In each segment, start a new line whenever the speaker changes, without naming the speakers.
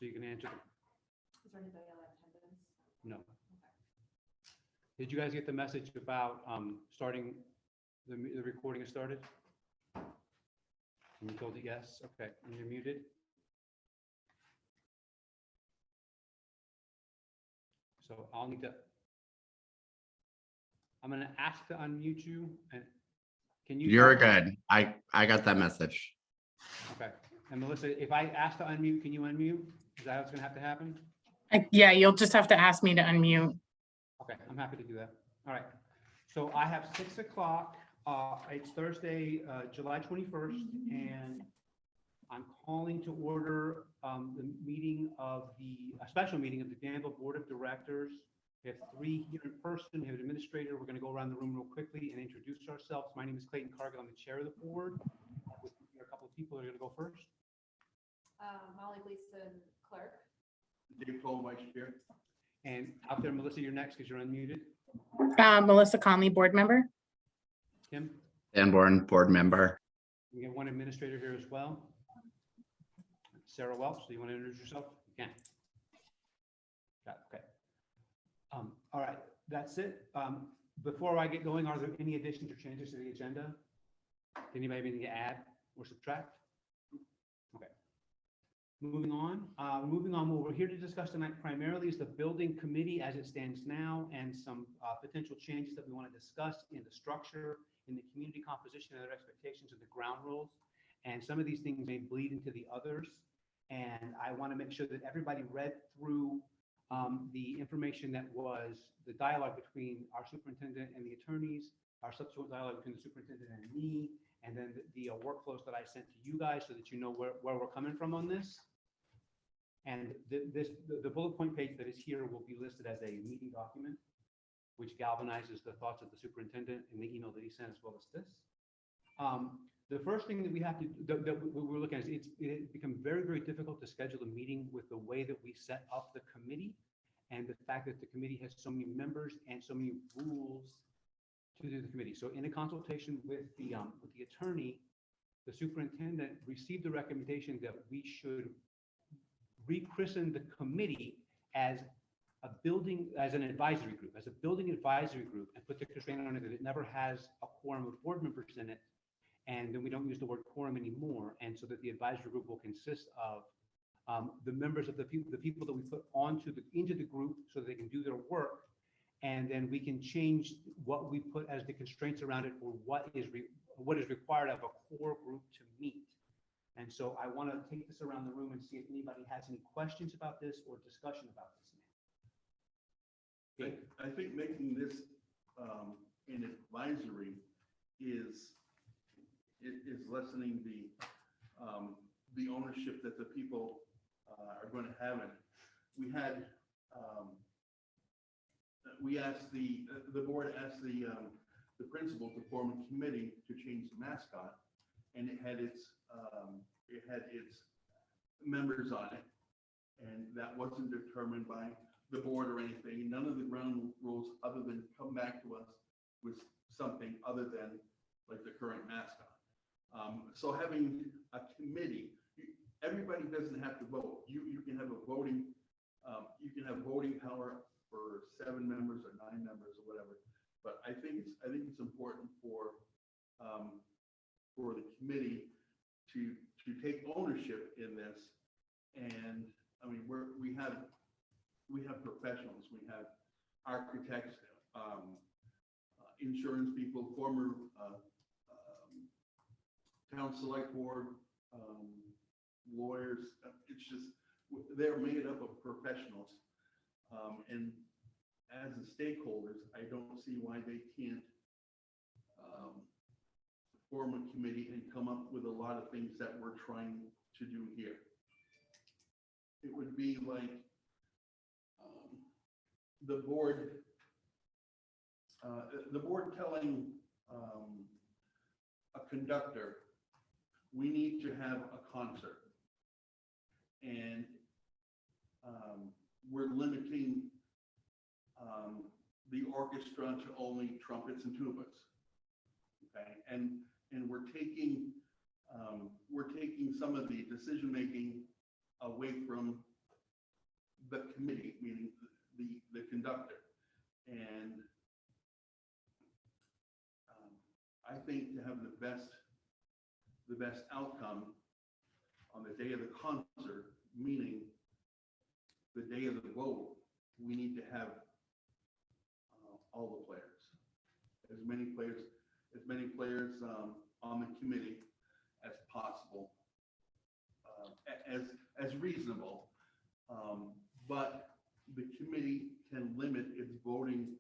so you can answer.
Is there anybody on attendance?
No.
Okay.
Did you guys get the message about starting, the recording has started? And you told it yes? Okay, and you're muted? So I'll need to, I'm gonna ask to unmute you, and can you?
You're good. I got that message.
Okay, and Melissa, if I ask to unmute, can you unmute? Is that what's gonna have to happen?
Yeah, you'll just have to ask me to unmute.
Okay, I'm happy to do that. All right. So I have 6 o'clock. It's Thursday, July 21st, and I'm calling to order the meeting of a special meeting of the Danville Board of Directors. We have 3 here in person. We have an administrator. We're going to go around the room real quickly and introduce ourselves. My name is Clayton Cargill. I'm the chair of the board. With a couple of people that are going to go first.
Molly Gleason, clerk.
Dave Cole, vice chair.
And out there, Melissa, you're next because you're unmuted.
Melissa Conley, board member.
Kim,
Dan Bourne, board member.
we have one administrator here as well. Sarah Welch, do you want to introduce yourself? You can. Got it, okay. All right, that's it. Before I get going, are there any additions or changes to the agenda? Anybody have anything to add or subtract? Okay. Moving on, what we're here to discuss tonight primarily is the building committee as it stands now, and some potential changes that we want to discuss in the structure, in the community composition, and their expectations of the ground rules. And some of these things may bleed into the others. And I want to make sure that everybody read through the information that was the dialogue between our superintendent and the attorneys, our subsequent dialogue between the superintendent and me, and then the workflows that I sent to you guys so that you know where we're coming from on this. And the bullet point page that is here will be listed as a meeting document, which galvanizes the thoughts of the superintendent in the email that he sent, as well as this. The first thing that we have to, that we're looking at is it's become very, very difficult to schedule a meeting with the way that we set up the committee, and the fact that the committee has so many members and so many rules to do the committee. So in a consultation with the attorney, the superintendent received the recommendation that we should rechristen the committee as an advisory group, as a building advisory group, and put the constraint on it that it never has a quorum of board members in it. And then we don't use the word quorum anymore. And so that the advisory group will consist of the members of the people that we put into the group so that they can do their work. And then we can change what we put as the constraints around it, or what is required of a core group to meet. And so I want to take this around the room and see if anybody has any questions about this or discussion about this. Okay.
I think making this an advisory is lessening the ownership that the people are going to have in it. We asked the board asked the principal to form a committee to change the mascot, and it had its members on it, and that wasn't determined by the board or anything. None of the ground rules other than come back to us with something other than like the current mascot. So having a committee, everybody doesn't have to vote. You can have a voting, you can have voting power for 7 members or 9 members or whatever. But I think it's important for the committee to take ownership in this. And I mean, we have professionals, we have architects, insurance people, former town select board, lawyers. It's just, they're made up of professionals. And as the stakeholders, I don't see why they can't form a committee and come up with a lot of things that we're trying to do here. It would be like the board telling a conductor, we need to have a concert, and we're limiting the orchestra to only trumpets and tubas. Okay, and we're taking some of the decision making away from the committee, meaning the conductor. And I think to have the best outcome on the day of the concert, meaning the day of the vote, we need to have all the players, as many players on the committee as possible, as reasonable. But the committee can limit its voting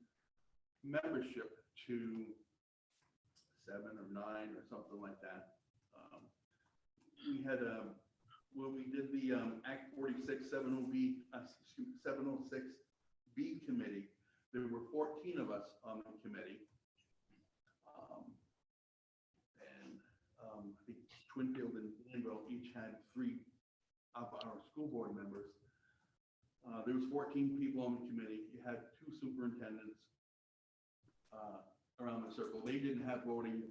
membership to 7 or 9 or something like that. We had when we did the Act 46 706B committee, there were 14 of us on the committee. I think Twinfield and Danville each had 3 of our school board members. There was 14 people on the committee. You had 2 superintendents around the circle. They didn't have voting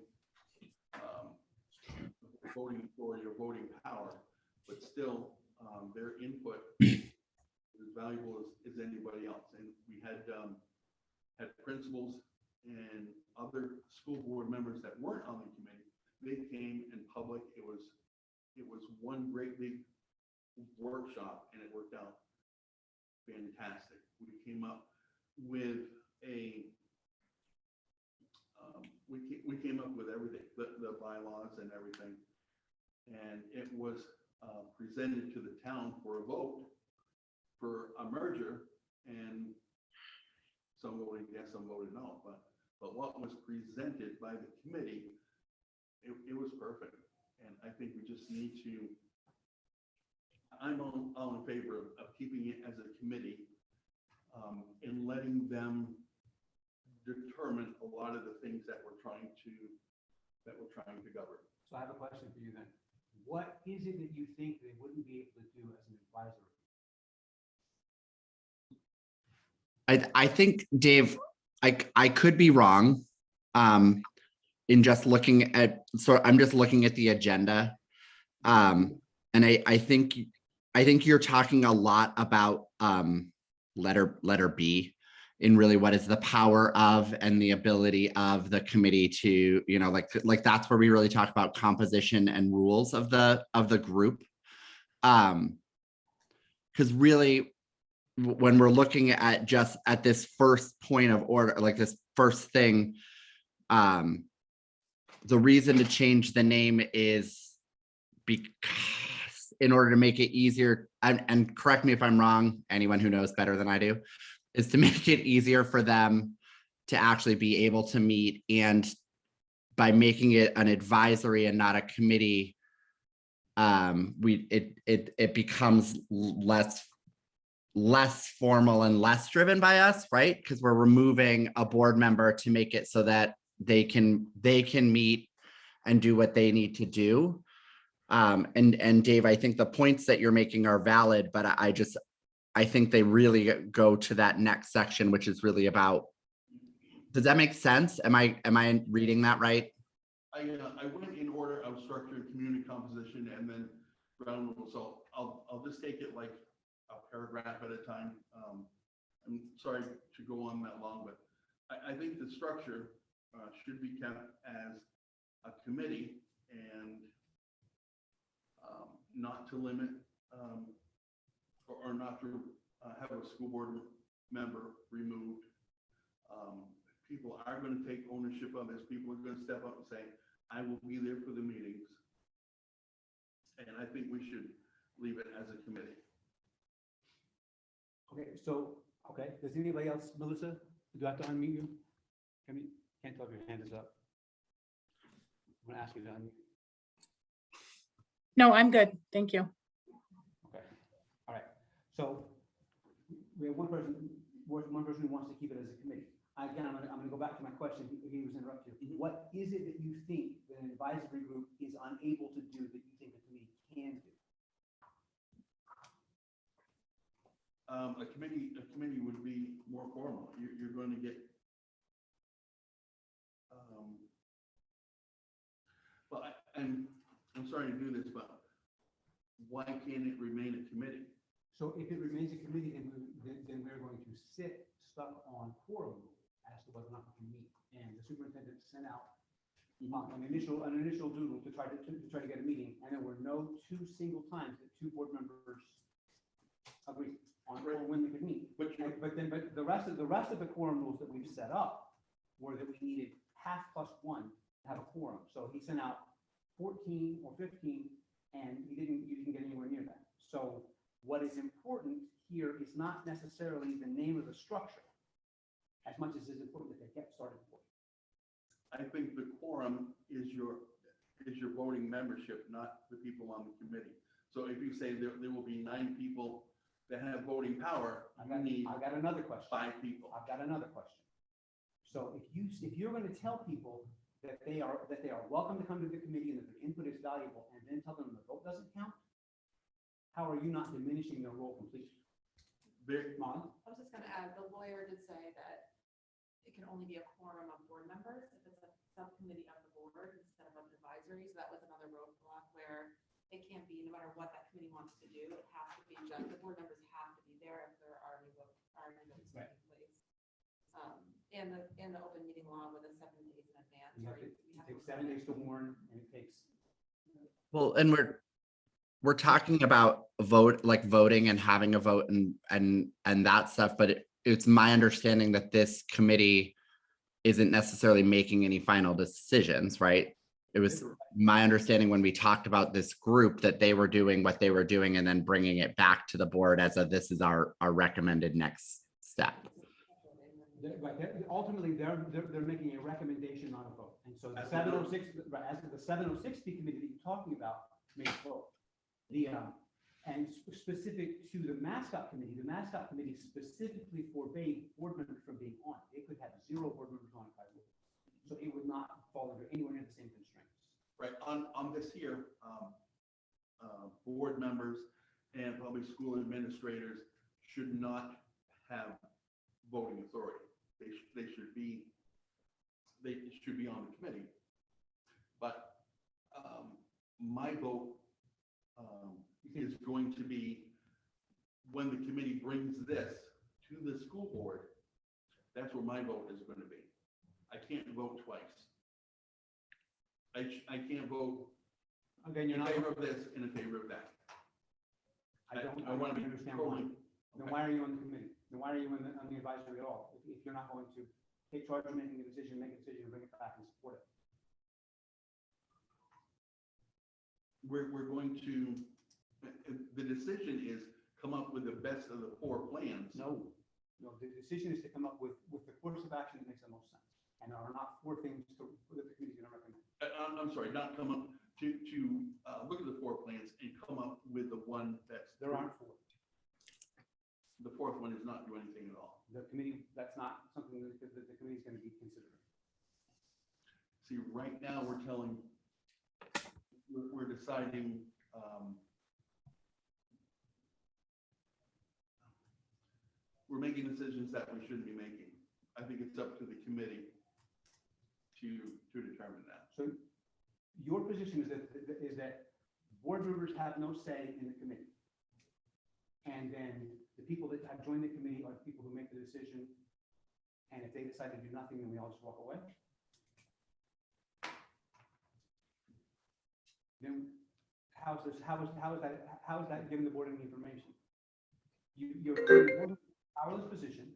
authority or voting power, but still their input is as valuable as anybody else. And we had principals and other school board members that weren't on the committee. They came in public. It was one great big workshop, and it worked out fantastic. We came up with we came up with everything, the bylaws and everything, and it was presented to the town for a vote for a merger, and some voted yes, some voted no, but what was presented by the committee, it was perfect. And I think we just need to, I'm all in favor of keeping it as a committee and letting them determine a lot of the things that we're trying to govern.
So I have a question for you then. What is it that you think they wouldn't be able to do as an advisory?
I think, Dave, I could be wrong. In just looking at, so I'm just looking at the agenda. And I think you're talking a lot about letter B, in really what is the power of and the ability of the committee to, like that's where we really talk about composition and rules of the group. Because really, when we're looking at just at this first point of order, like this first thing, the reason to change the name is because in order to make it easier, and correct me if I'm wrong, anyone who knows better than I do, is to make it easier for them to actually be able to meet. And by making it an advisory and not a committee, it becomes less formal and less driven by us, right? Because we're removing a board member to make it so that they can meet and do what they need to do. And Dave, I think the points that you're making are valid, but I think they really go to that next section, which is really about, does that make sense? Am I reading that right?
I went in order of structure and community composition and then ground rules. So I'll just take it like a paragraph at a time. I'm sorry to go on that long, but I think the structure should be kept as a committee and not to limit or not to have a school board member removed. People are going to take ownership of this. People are going to step up and say, I will be there for the meetings. And I think we should leave it as a committee.
Okay, does anybody else, Melissa, do I have to unmute you? Can't tell if your hand is up. I'm gonna ask you to unmute.
No, I'm good. Thank you.
Okay, all right. So we have one person who wants to keep it as a committee. Again, I'm gonna go back to my question. He was interrupted. What is it that you think that an advisory group is unable to do that you think the committee can do?
A committee would be more formal. You're going to get well, I'm sorry to do this, but why can't it remain a committee?
So if it remains a committee, then we're going to sit stuck on quorum rule as to whether or not we can meet. And the superintendent sent out an initial doodle to try to get a meeting, and there were no two single times that two board members agreed on when we could meet. But the rest of the quorum rules that we've set up were that we needed half plus one to have a quorum. So he sent out 14 or 15, and you didn't get anywhere near that. So what is important here is not necessarily the name of the structure, as much as it's important that they get started for.
I think the quorum is your voting membership, not the people on the committee. So if you say there will be 9 people that have voting power,
I've
you need
got another question.
5 people.
I've got another question. So if you're going to tell people that they are welcome to come to the committee and that their input is valuable, and then tell them the vote doesn't count, how are you not diminishing their role completely? Molly?
I was just gonna add, the lawyer did say that it can only be a quorum of board members if it's a subcommittee of the board instead of an advisory. So that was another roadblock where it can't be, no matter what that committee wants to do, it has to be just, the board members have to be there if there are any votes
Right.
taking place. And the open meeting law with a 7 days in advance.
You have
or
to,
you
it
have
takes
to
7 days to warn, and it takes.
Well, and we're talking about voting and having a vote and that stuff, but it's my understanding that this committee isn't necessarily making any final decisions, right? It was my understanding when we talked about this group that they were doing what they were doing and then bringing it back to the board as this is our recommended next step.
Ultimately, they're making a recommendation, not a vote. And so the 706, as the 706 committee that you're talking about makes a vote. And specific to the mascot committee specifically forbade board members from being on. They could have 0 board members on it by rule. So it would not fall under anywhere near the same constraints.
Right, on this here, board members and probably school administrators should not have voting authority. They should be on the committee. But my vote is going to be when the committee brings this to the school board, that's where my vote is going to be. I can't vote twice. I can't vote
Again,
in favor of this and in favor of that.
I want to understand why. Then why are you on the committee? Then why are you on the advisory at all? If you're not going to take charge of making a decision, make a decision, and bring it back and support it.
We're going to, the decision is come up with the best of the 4 plans.
No, the decision is to come up with the course of action that makes the most sense. And there are not 4 things that the committee is going to recommend.
I'm sorry, not come up to look at the 4 plans and come up with the one that's.
There aren't 4.
The 4th one is not do anything at all.
The committee, that's not something that the committee is going to be considering.
See, right now, we're deciding, we're making decisions that we shouldn't be making. I think it's up to the committee to determine that.
So your position is that board members have no say in the committee. And then the people that have joined the committee are the people who make the decision. And if they decide to do nothing, then we all just walk away. Then how is that giving the board any information? You're putting the board in a powerless position.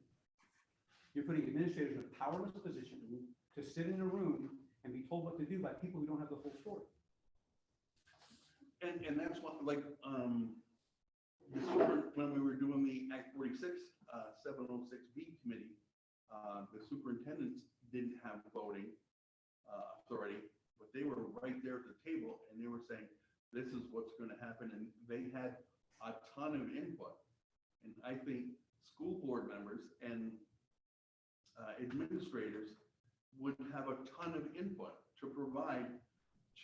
You're putting administrators in a powerless position to sit in a room and be told what to do by people who don't have the full story.
And that's what, like, when we were doing the Act 46, 706B committee, the superintendents didn't have voting authority, but they were right there at the table and they were saying, this is what's going to happen. And they had a ton of input. And I think school board members and administrators would have a ton of input to provide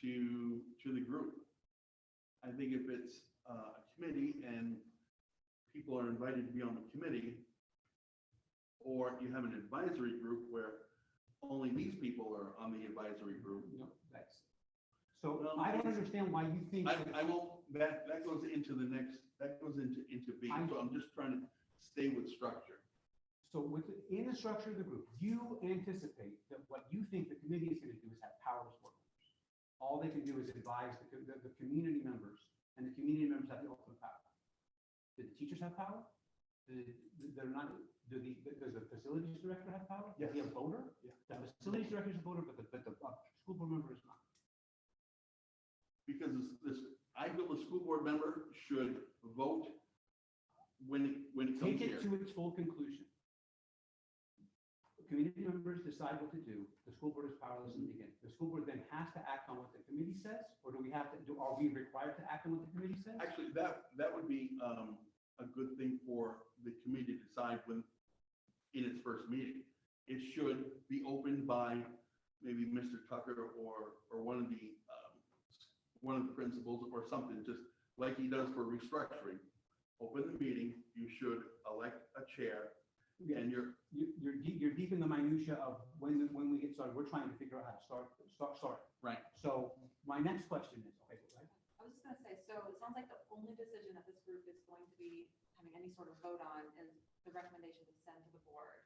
to the group. I think if it's a committee and people are invited to be on the committee, or you have an advisory group where only these people are on the advisory group.
No, that's so. I don't understand why you think.
I will. That goes into the next That goes into being, so I'm just trying to stay with structure.
So in the structure of the group, you anticipate that what you think the committee is going to do is have powerless board members. All they can do is advise the community members, and the community members have the ultimate power. Do the teachers have power? They're not. Does the facilities director have power? Does he have a voter?
Yeah.
The facilities director is a voter, but the school board member is not.
Because I feel the school board member should vote when it comes
Take
here.
it to its full conclusion. The community members decide what to do. The school board is powerless in the beginning. The school board then has to act on what the committee says, or are we required to act on what the committee says?
Actually, that would be a good thing for the committee to decide in its first meeting. It should be opened by maybe Mr. Tucker or one of the principals or something, just like he does for restructuring. Open the meeting, you should elect a chair, and you're
deep in the minutia of when we get started. We're trying to figure out how to start.
right.
So my next question is, okay, right?
I was just gonna say, so it sounds like the only decision that this group is going to be having any sort of vote on is the recommendation to send to the board.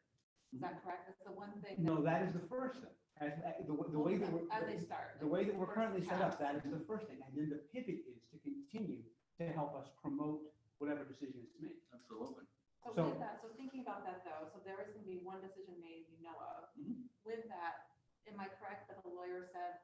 Is that correct? That's the one thing.
No, that is the first thing. The way that we're.
As they start.
The way that we're
First
currently set up,
pass.
that is the first thing. And then the pivot is to continue to help us promote whatever decision is made.
Absolutely.
So-
So thinking about that though, so there is gonna be one decision made you know of.
Mhm.
With that, am I correct that the lawyer said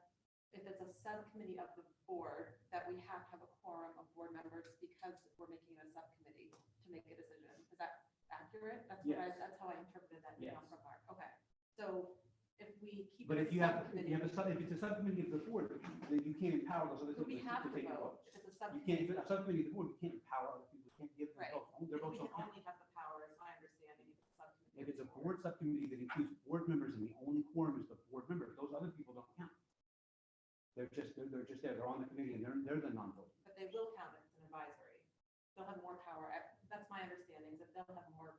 if it's a subcommittee of the board, that we have to have a quorum of board members because we're making it a subcommittee to make a decision? Is that accurate?
Yes.
That's how I interpreted that
Yes.
email from Mark. Okay, so if we keep.
But
it
if
a
you have,
subcommittee,
if it's a subcommittee of the board, then you can't empower those other
but
people
we have
to
to
take the
vote.
votes.
If it's a
You
subcommittee.
can't, if it's a subcommittee of the board, you can't empower other people, you can't give them
Right.
votes. Their
We
votes
can
don't count.
only have the power, is my understanding, if it's a subcommittee.
If it's a board subcommittee that includes board members and the only quorum is the board members, those other people don't count. They're just there, they're on the committee and they're the non-voting.
But they will count if it's an advisory. They'll have more power. That's my understanding, is that they'll have more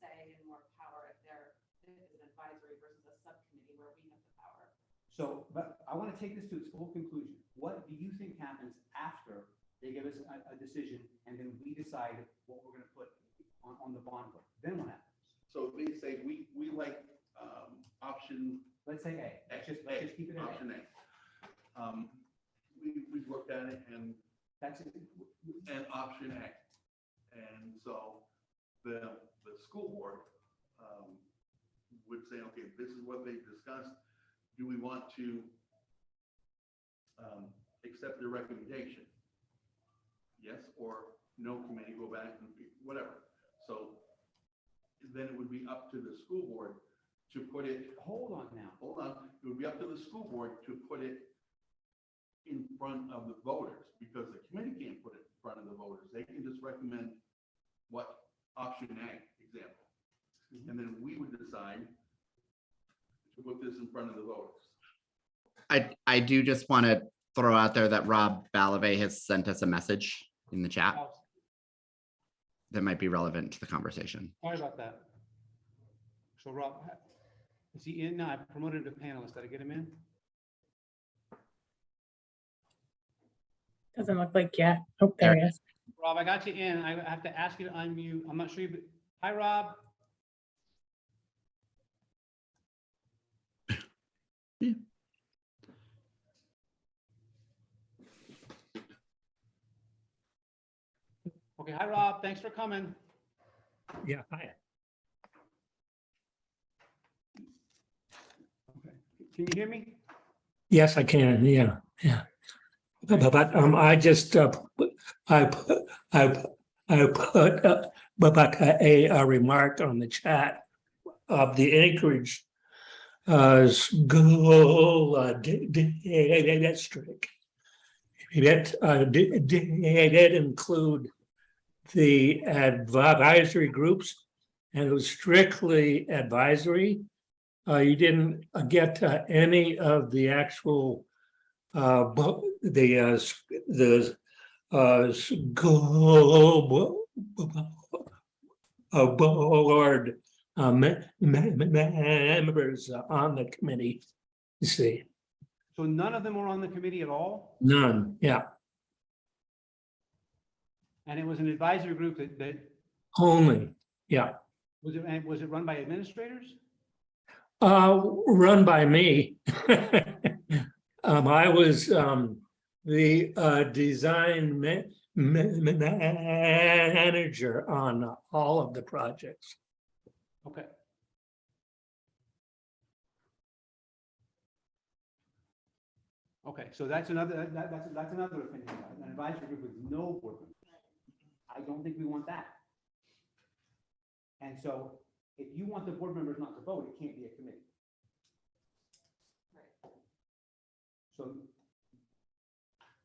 say and more power if it's an advisory versus a subcommittee where we have the power.
So, but I want to take this to its full conclusion. What do you think happens after they give us a decision and then we decide what we're going to put on the bond book? Then what happens?
So they say, we like option
Let's say A. Let's just keep it at A.
Option A. We've looked at it and
That's it.
option A. And so the school board would say, okay, this is what they've discussed. Do we want to accept their recommendation? Yes or no, committee, go back and whatever. So then it would be up to the school board to put it,
Hold on now.
hold on, it would be up to the school board to put it in front of the voters, because the committee can't put it in front of the voters. They can just recommend what option A, example. And then we would decide to put this in front of the voters.
I do just want to throw out there that Rob Balave has sent us a message in the chat
Oh,
that might be relevant to the conversation.
sorry about that. So Rob, is he in? No, I promoted him to panelist. Did I get him in?
Doesn't look like yet. Oh, there he is.
Rob, I got you in. I have to ask you to unmute. I'm not sure you, hi, Rob.
Yeah.
Okay, hi, Rob. Thanks for coming.
Yeah, hi.
Okay. Can you hear me?
Yes, I can. Yeah, yeah. But I just I put a remark on the chat of the Anchorage school district. It did include the advisory groups, and it was strictly advisory. You didn't get any of the actual the school board members on the committee. You see,
So none of them were on the committee at all?
none. Yeah.
And it was an advisory group that,
only, yeah.
was it run by administrators?
Run by me. I was the design manager on all of the projects.
Okay. Okay, so that's another, that's another opinion, an advisory group with no board members. I don't think we want that. And so if you want the board members not to vote, it can't be a committee.
Right.
So,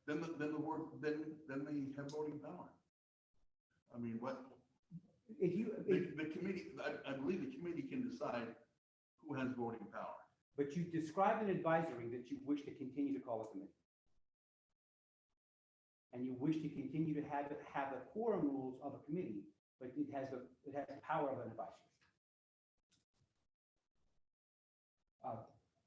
Then the board, then they have voting power. I mean, what,
if you,
the committee, I believe the committee can decide who has voting power.
but you described an advisory that you wish to continue to call a committee. And you wish to continue to have the quorum rules of a committee, but it has the power of an advisory.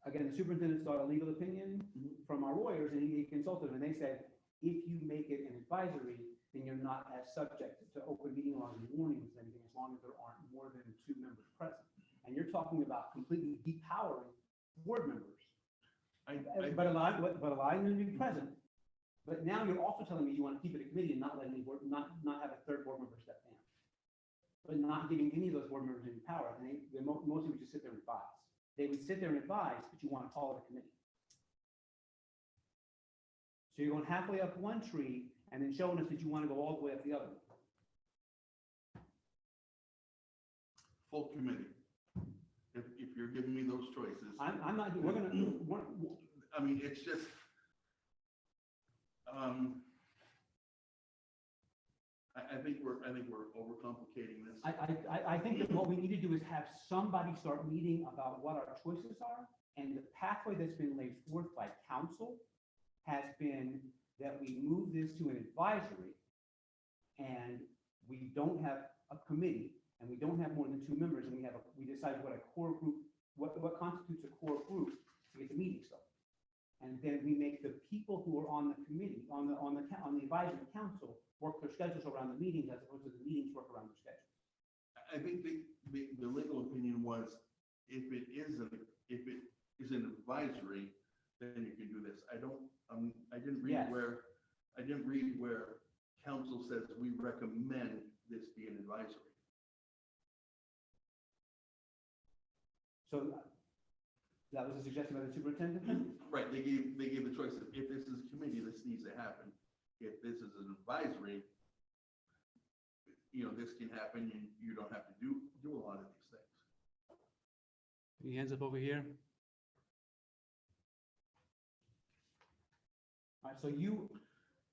Again, the superintendent sought a legal opinion from our lawyers, and he consulted, and they said, if you make it an advisory, then you're not as subject to open meeting laws and warnings and anything, as long as there aren't more than 2 members present. And you're talking about completely depowering board members. But allowing them to be present. But now you're also telling me you want to keep it a committee and not let any board, not have a third board member step down. But not giving any of those board members any power, and they mostly would just sit there and advise. They would sit there and advise, but you want to call it a committee. So you're going halfway up one tree and then showing us that you want to go all the way up the other.
Full committee. If you're giving me those choices.
I'm not,
I mean, it's just, I think we're overcomplicating this.
I think that what we need to do is have somebody start meeting about what our choices are. And the pathway that's been laid forth by council has been that we move this to an advisory and we don't have a committee and we don't have more than 2 members, and we decide what a core group, what constitutes a core group to get the meeting started. And then we make the people who are on the committee, on the advisory council, work their schedules around the meetings as opposed to the meetings work around their schedules.
I think the legal opinion was, if it is an advisory, then you can do this. I didn't read where council says we recommend this be an advisory.
So that was a suggestion by the superintendent then?
Right, they gave the choice of, if this is a committee, this needs to happen. If this is an advisory, this can happen, and you don't have to do a lot of these things.
Any hands up over here? All right, so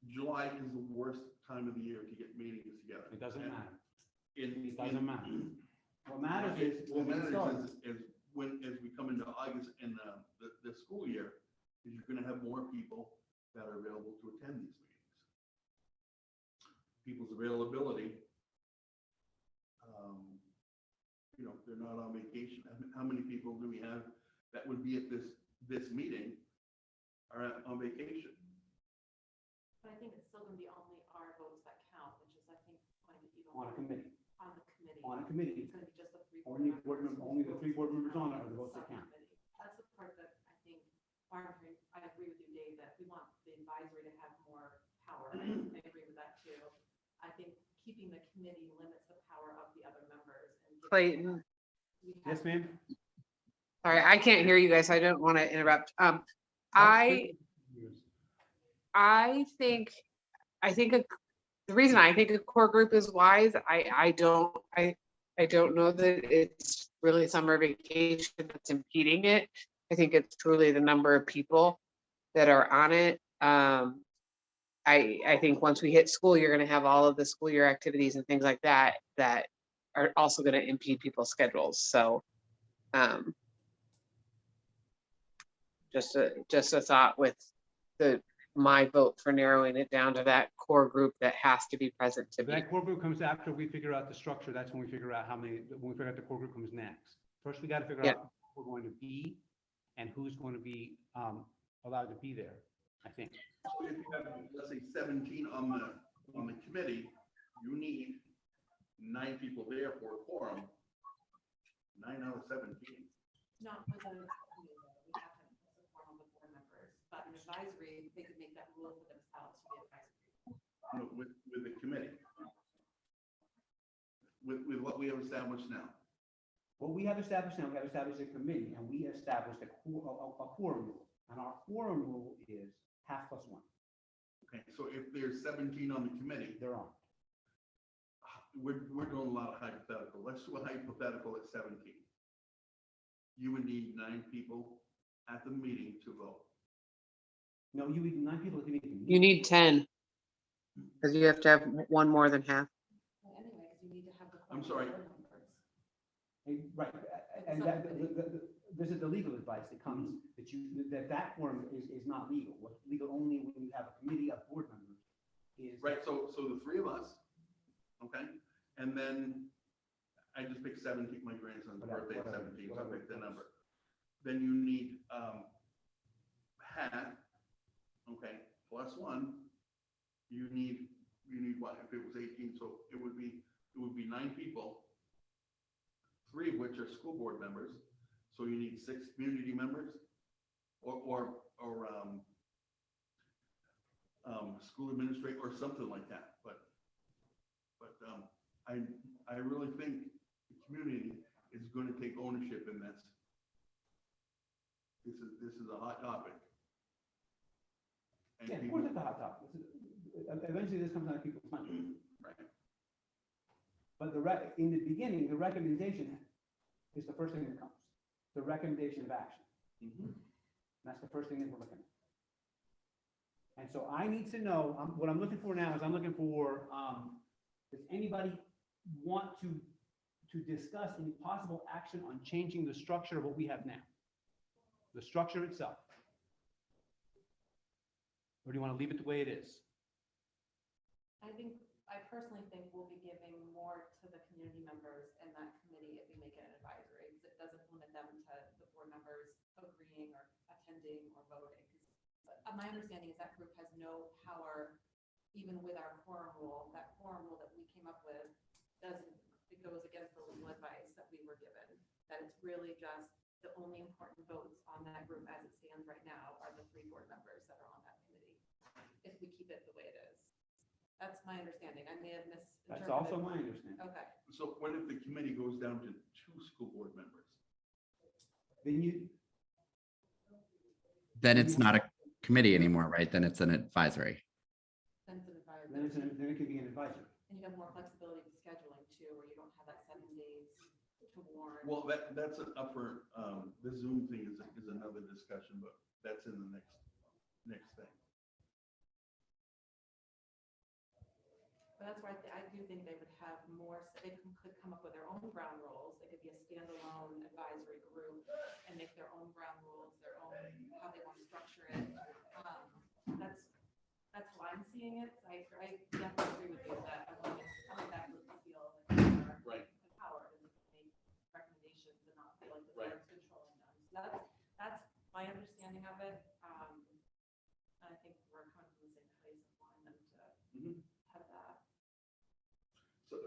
July is the worst time of the year to get meetings together.
it doesn't matter.
It
doesn't matter. What matters is
What
when we start.
matters is as we come into August and the school year, is you're going to have more people that are available to attend these meetings. People's availability, they're not on vacation. How many people do we have that would be at this meeting are on vacation?
But I think it's still gonna be only our votes that count, which is, I think, going to be
On a committee.
on the committee.
On a committee,
It's gonna be just the 3
only the 3 board members on it are the votes that count.
Subcommittee. That's the part that I think, I agree with you, Dave, that we want the advisory to have more power. I agree with that too. I think keeping the committee limits the power of the other members.
Clayton,
Yes, ma'am?
sorry, I can't hear you guys. I don't want to interrupt. I think the reason I think a core group is wise, I don't know that it's really summer vacation that's impeding it. I think it's truly the number of people that are on it. I think once we hit school, you're going to have all of the school year activities and things like that are also going to impede people's schedules. So just a thought with my vote for narrowing it down to that core group that has to be present to be.
That core group comes after we figure out the structure. That's when we figure out when we figure out the core group comes next. First, we got to figure out who we're going to be and who's going to be allowed to be there, I think.
So if you have, let's say, 17 on the committee, you need 9 people there for a quorum. 9 out of 17.
Not with a committee, though. We have to have a quorum of board members, but an advisory, they could make that rule for themselves to be advisory.
No, with the committee. With what we have established now.
What we have established now, we have established a committee, and we established a quorum rule. And our quorum rule is half plus one.
Okay, so if there's 17 on the committee,
They're on.
we're doing a lot of hypothetical. Let's do a hypothetical at 17. You would need 9 people at the meeting to vote.
No, you need 9 people at the meeting.
You need 10. Because you have to have one more than half.
Well, anyway, because you need to have the.
I'm
quorum of
sorry.
board members.
Right, and that, this is the legal advice that comes, that quorum is not legal. What's legal only when you have a committee of board members is.
Right, so the 3 of us, okay? And then I just picked 17, my grandson's birthday is 17, so I picked the number. Then you need half, okay, plus 1. You need what, if it was 18, so it would be 9 people, 3 of which are school board members. So you need 6 community members or school administrator or something like that. But I really think the community is going to take ownership in this. This is a hot topic. And
Yeah, of
people-
course it's a hot topic. Eventually this comes out of people's minds.
Right.
But in the beginning, the recommendation is the first thing that comes. The recommendation of action.
Mhm.
That's the first thing that we're looking at. And so I need to know, what I'm looking for now is I'm looking for, does anybody want to discuss any possible action on changing the structure of what we have now? The structure itself? Or do you want to leave it the way it is?
I personally think we'll be giving more to the community members in that committee if we make it an advisory, because it doesn't limit them to the board members agreeing or attending or voting. My understanding is that group has no power, even with our quorum rule. That quorum rule that we came up with it goes against the legal advice that we were given. That it's really just the only important votes on that group as it stands right now are the 3 board members that are on that committee, if we keep it the way it is. That's my understanding. I may have misinterpreted.
That's also my understanding.
Okay.
So what if the committee goes down to 2 school board members?
Then it's not a committee anymore, right? Then it's an advisory.
Then it's an advisory.
Then it could be an advisory.
And you have more flexibility with scheduling too, where you don't have that 7 days to warn.
Well, that's an upper, the Zoom thing is another discussion, but that's in the next thing.
But that's why I do think they would have more, they could come up with their own ground rules. They could be a standalone advisory group and make their own ground rules, their own, how they want to structure it. That's how I'm seeing it. I definitely agree with you that I want that group to feel like they're
Right.
empowered and make recommendations and not feel like the
Right.
board's controlling them. So that's my understanding of it. I think we're kind of in the same place of wanting them to
Mhm.
have that.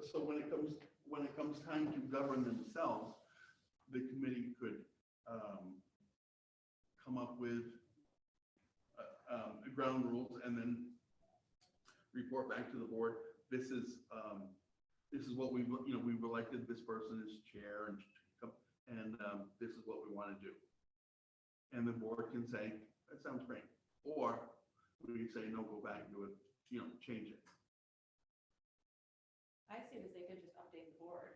So when it comes time to govern themselves, the committee could come up with ground rules and then report back to the board. This is what we've elected this person as chair and this is what we want to do. And the board can say, that sounds great. Or we say, no, go back and do it, change it.
I see it as they could just update the board.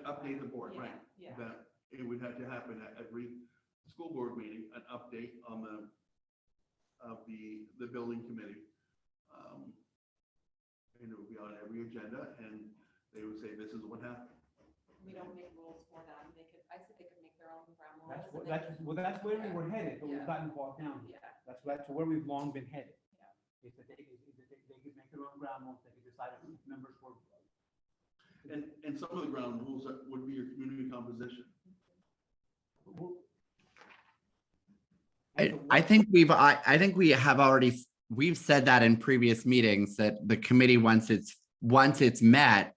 Update the board, right.
Yeah.
That it would have to happen at every school board meeting, an update on the building committee. And it would be on every agenda and they would say, this is what happened.
We don't make rules for them. I said they could make their own ground rules.
That's
and
what,
they
that's,
could-
well, that's where we were headed, but we've
Yeah.
gotten bogged down here.
Yeah,
That's where we've long been headed.
Yeah.
Is that they could make their own ground rules, they could decide if members were.
And some of the ground rules would be your community composition.
I think I think we have already, we've said that in previous meetings that the committee, once once it's met,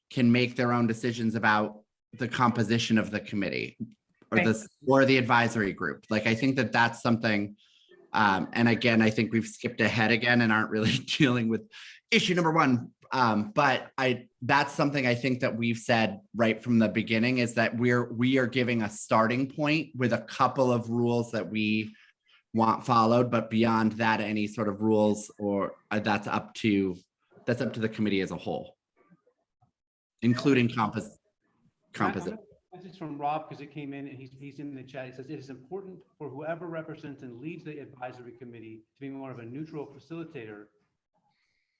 can make their own decisions about the composition of the committee or the advisory group. Like, I think that that's something, and again, I think we've skipped ahead again and aren't really dealing with issue number one. But that's something I think that we've said right from the beginning, is that we are giving a starting point with a couple of rules that we want followed, but beyond that, any sort of rules or that's up to the committee as a whole, including composite.
This is from Rob, because it came in and he's in the chat. He says, it is important for whoever represents and leads the advisory committee to be more of a neutral facilitator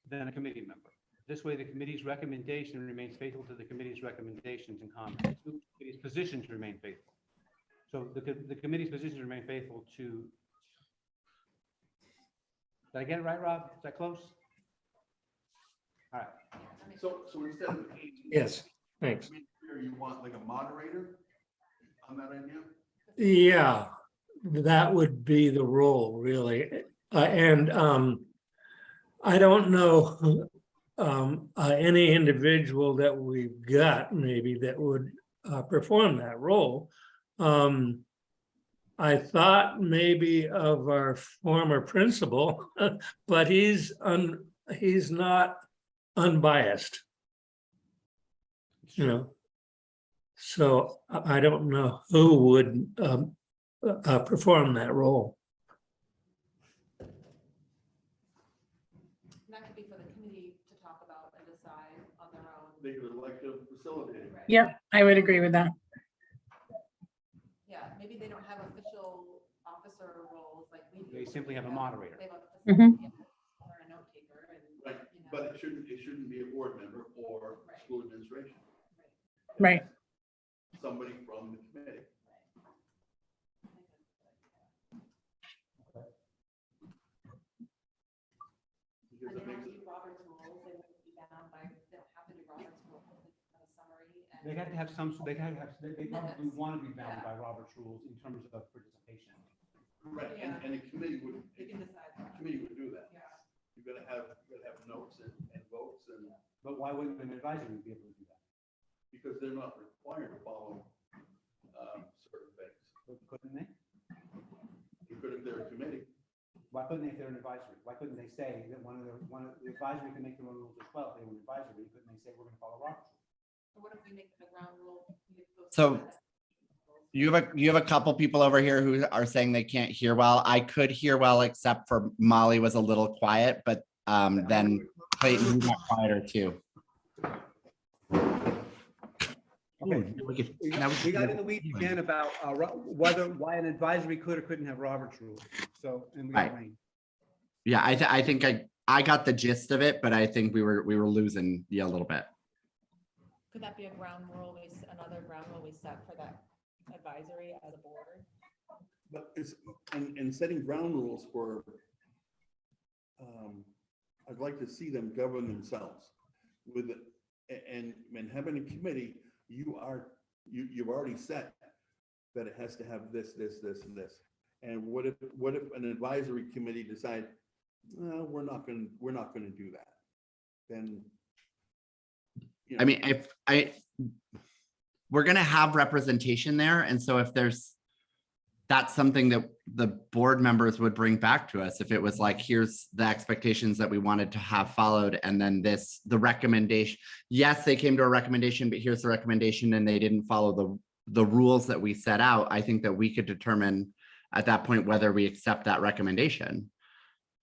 than a committee member. This way, the committee's recommendation remains faithful to the committee's recommendations and comments. The committee's positions remain faithful. So the committee's positions remain faithful to. Did I get it right, Rob? Is that close? All right.
So instead of.
Yes, thanks.
You want like a moderator on that idea?
Yeah, that would be the role, really. And I don't know any individual that we've got maybe that would perform that role. I thought maybe of our former principal, but he's not unbiased, you know. So I don't know who would perform that role.
That could be for the committee to talk about and decide on their own.
They would like to facilitate.
Right.
Yeah, I would agree with that.
Yeah, maybe they don't have official officer roles like we do.
They simply have a moderator.
They have a
Mhm.
or a note taker and,
Right,
you know.
but it shouldn't be a board member or
Right.
school administration.
Right.
Somebody from the committee. Because
And
it
they
makes
don't
it,
do Robert's rules, they wouldn't be bound by, they don't have to do Robert's rules, it's kind of summary. and-
They have to have some, they probably want to be bound
Yeah.
by Robert's rules in terms of participation.
right,
Yeah.
and a committee would,
They can decide. that.
committee would do that.
Yeah.
You gotta have notes and votes and,
But why wouldn't an advisory be able to do that?
because they're not required to follow, certain things.
Couldn't they?
You could if they're a committee.
Why couldn't they if they're an advisory? Why couldn't they say that one of the advisory can make their own rules as well? If they were an advisory, couldn't they say we're going to follow Robert's rules?
So what if we make the ground rule? we get those
So-
rules?
You have a couple people over here who are saying they can't hear well. I could hear well, except for Molly was a little quiet, but then Clayton you got quieter too.
Okay. We got in the weeds again about why an advisory could or couldn't have Robert's rules. So, and we got
Right.
rain.
Yeah, I think I got the gist of it, but I think we were losing you a little bit.
Could that be a ground rule, another ground rule we set for that advisory as a board?
But it's, and setting ground rules for, I'd like to see them govern themselves with, and having a committee, you've already set that it has to have this, and this. And what if an advisory committee decide, no, we're not gonna do that? Then.
I mean, we're gonna have representation there, and so if that's something that the board members would bring back to us, if it was like, here's the expectations that we wanted to have followed, and then the recommendation. Yes, they came to a recommendation, but here's the recommendation, and they didn't follow the rules that we set out. I think that we could determine at that point whether we accept that recommendation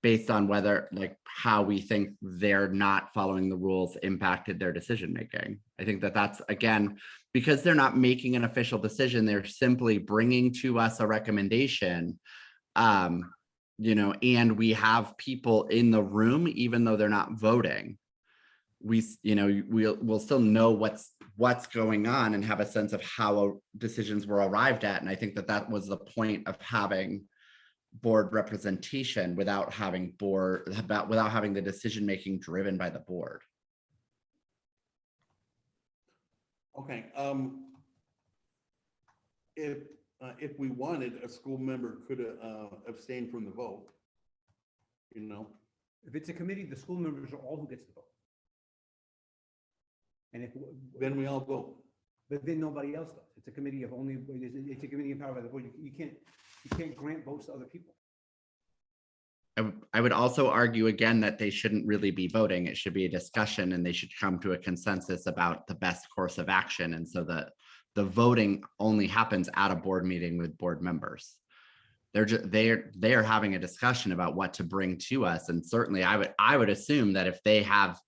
based on whether, like, how we think they're not following the rules impacted their decision making. I think that that's, again, because they're not making an official decision, they're simply bringing to us a recommendation. And we have people in the room, even though they're not voting. We'll still know what's going on and have a sense of how decisions were arrived at. And I think that was the point of having board representation without having the decision making driven by the board.
Okay, if we wanted, a school member could abstain from the vote.
If it's a committee, the school members are all who gets the vote. And if,
Then we all vote.
but then nobody else does. It's a committee of only, it's a committee empowered by the board. You can't grant votes to other people.
I would also argue again that they shouldn't really be voting. It should be a discussion and they should come to a consensus about the best course of action. And so the voting only happens at a board meeting with board members. They're having a discussion about what to bring to us. And certainly I would assume that if they have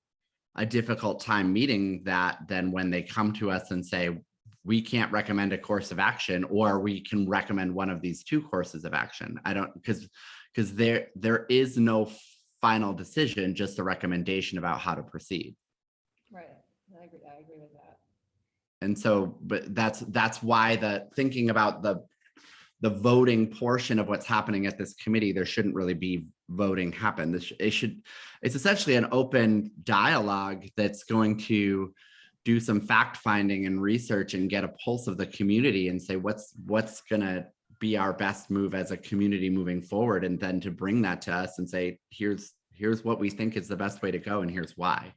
a difficult time meeting that, then when they come to us and say, we can't recommend a course of action, or we can recommend one of these two courses of action. I don't, because there is no final decision, just a recommendation about how to proceed.
Right, I agree with that.
And so, but that's why thinking about the voting portion of what's happening at this committee, there shouldn't really be voting happen. It's essentially an open dialogue that's going to do some fact finding and research and get a pulse of the community and say, what's gonna be our best move as a community moving forward, and then to bring that to us and say, here's what we think is the best way to go and here's why.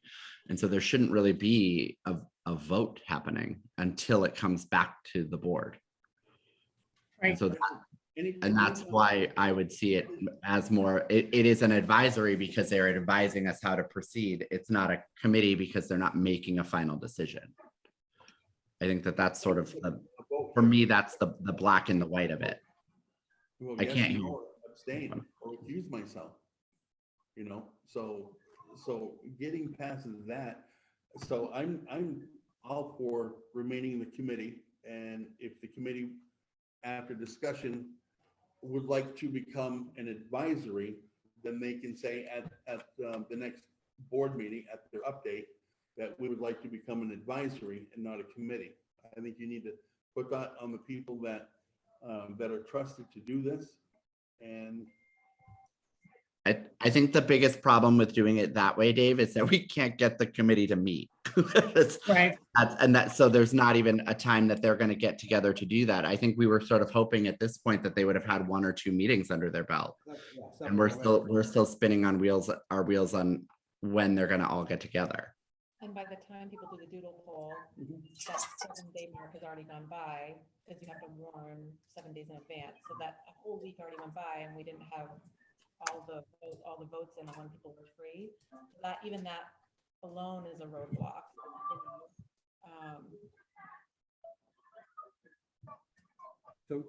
And so there shouldn't really be a vote happening until it comes back to the board. And
Right.
so that's why I would see it as more, it is an advisory because they're advising us how to proceed. It's not a committee because they're not making a final decision. I think that's sort of, for me, that's the black and the white of it.
Well,
I
yes,
can't
no,
hear.
abstain or accuse myself. You know, so getting past that, so I'm all for remaining in the committee, and if the committee, after discussion, would like to become an advisory, then they can say at the next board meeting, at their update, that we would like to become an advisory and not a committee. I think you need to put that on the people that are trusted to do this. And
I think the biggest problem with doing it that way, Dave, is that we can't get the committee to meet.
Right.
So there's not even a time that they're going to get together to do that. I think we were sort of hoping at this point that they would have had 1 or 2 meetings under their belt. And we're still spinning on our wheels on when they're going to all get together.
And by the time people do the doodle poll, that 7-day mark has already gone by, because you have to warn 7 days in advance. So that a whole week already went by and we didn't have all the votes in when people were free. That even that alone is a roadblock.
So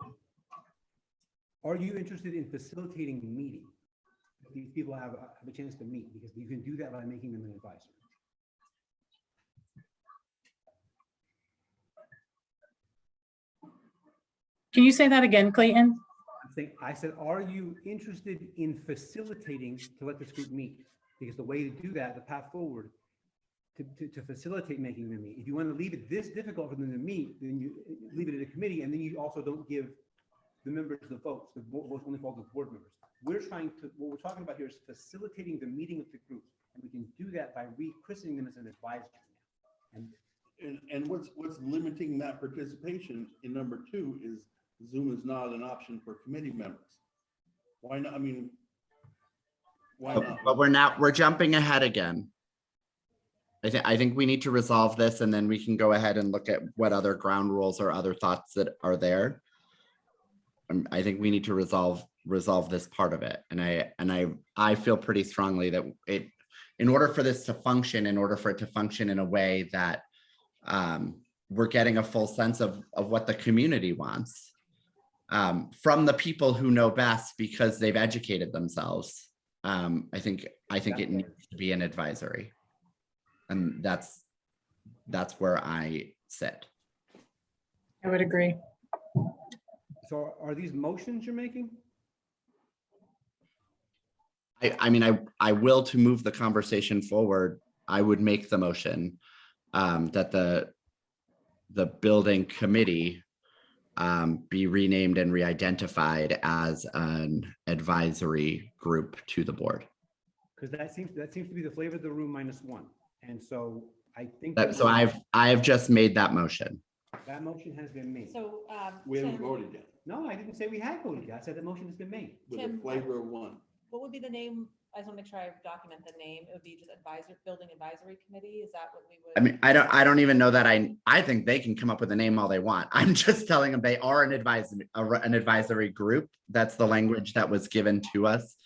are you interested in facilitating the meeting? These people have a chance to meet, because you can do that by making them an advisor.
Can you say that again, Clayton?
I said, are you interested in facilitating to let this group meet? Because the way to do that, the path forward, to facilitate making them meet. If you want to leave it this difficult for them to meet, then you leave it at a committee, and then you also don't give the members the votes. The votes only fall to board members. What we're talking about here is facilitating the meeting of the group, and we can do that by rechristening them as an advisor now.
And what's limiting that participation in number 2 is Zoom is not an option for committee members. Why not? I mean, why not?
But we're jumping ahead again. I think we need to resolve this, and then we can go ahead and look at what other ground rules or other thoughts that are there. I think we need to resolve this part of it. And I feel pretty strongly that in order for this to function, in order for it to function in a way that we're getting a full sense of what the community wants from the people who know best because they've educated themselves. I think it needs to be an advisory. And that's where I sit.
I would agree.
So are these motions you're making?
I mean, I will to move the conversation forward. I would make the motion that the building committee be renamed and re-identified as an advisory group to the board.
Because that seems to be the flavor of the room -1. And so I think
So I have just made that motion.
that motion has been made.
So,
We haven't
Tim,
voted yet
No, I didn't say we had voted yet. I said the motion has been made.
with a
Tim,
flavor of 1.
what would be the name I just want to make sure I document the name. It would be just building advisory committee. Is that what we would?
I mean, I don't even know that I think they can come up with a name all they want. I'm just telling them they are an advisory group. That's the language that was given to us,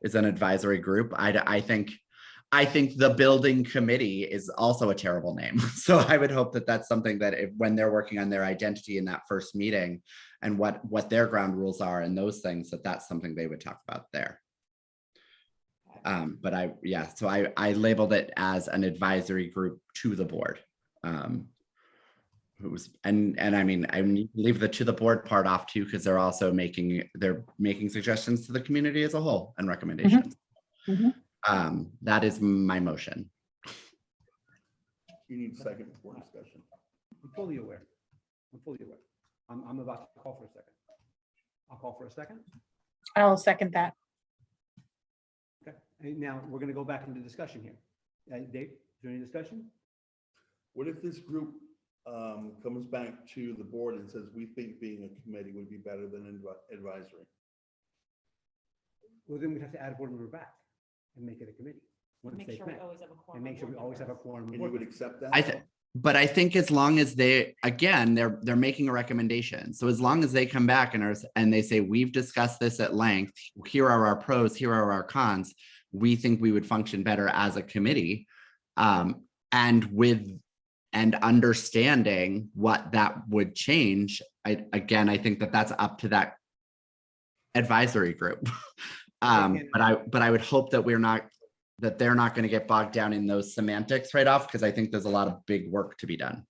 is an advisory group. I think the building committee is also a terrible name. So I would hope that that's something that when they're working on their identity in that first meeting and what their ground rules are and those things, that's something they would talk about there. But so I labeled it as an advisory group to the board. I mean, I leave the to the board part off too, because they're also making suggestions to the community as a whole and recommendations. That is my motion.
You need a second before discussion.
I'm fully aware. I'm about to call for a second. I'll call for a second.
I'll second that.
Okay, and now we're gonna go back into discussion here. Dave, is there any discussion?
What if this group comes back to the board and says, we think being a committee would be better than advisory?
Well, then we'd have to add a board member back and make it a committee. once
Make
they've
sure we
met.
always have a quorum.
And make
of
sure we
board
always have a
members.
quorum. of
And you
board
would
members.
accept that?
But I think as long as they're making a recommendation. So as long as they come back and they say, we've discussed this at length, here are our pros, here are our cons, we think we would function better as a committee. And understanding what that would change, I think that's up to that advisory group. But I would hope that they're not going to get bogged down in those semantics right off, because I think there's a lot of big work to be done.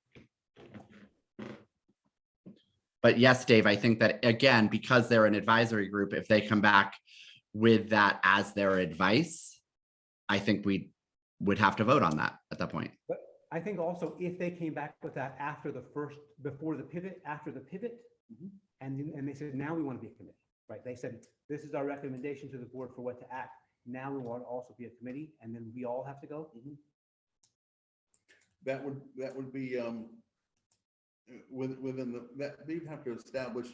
But yes, Dave, I think that again, because they're an advisory group, if they come back with that as their advice, I think we would have to vote on that at that point.
But I think also if they came back with that before the pivot, after the pivot, and they said, now we want to be a committee, right? They said, this is our recommendation to the board for what to act. Now we want to also be a committee, and then we all have to go.
That would be within they'd have to establish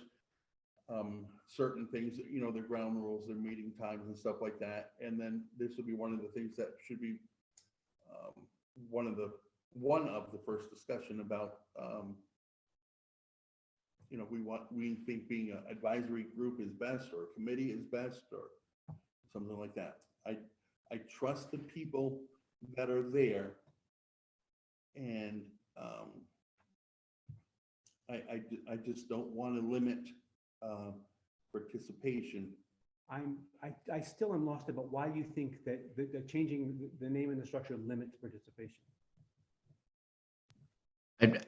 certain things, their ground rules, their meeting times and stuff like that. And then this would be one of the things that should be one of the first discussion about we think being an advisory group is best, or a committee is best, or something like that. I trust the people that are there, and I just don't want to limit participation.
I still am lost about why you think that the changing the name and the structure limits participation.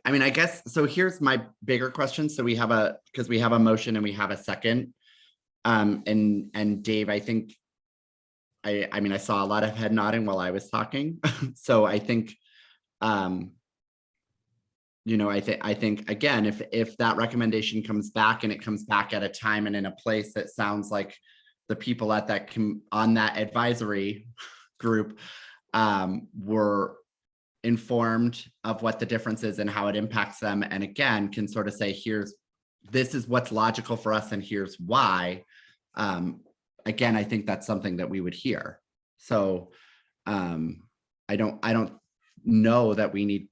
I mean, I guess, so here's my bigger question. So because we have a motion and we have a second. And Dave, I think, I mean, I saw a lot of head nodding while I was talking. So I think, I think again, if that recommendation comes back and it comes back at a time and in a place that sounds like the people at on that advisory group were informed of what the difference is and how it impacts them, and again can sort of say, this is what's logical for us and here's why. Again, I think that's something that we would hear. So I don't know that we need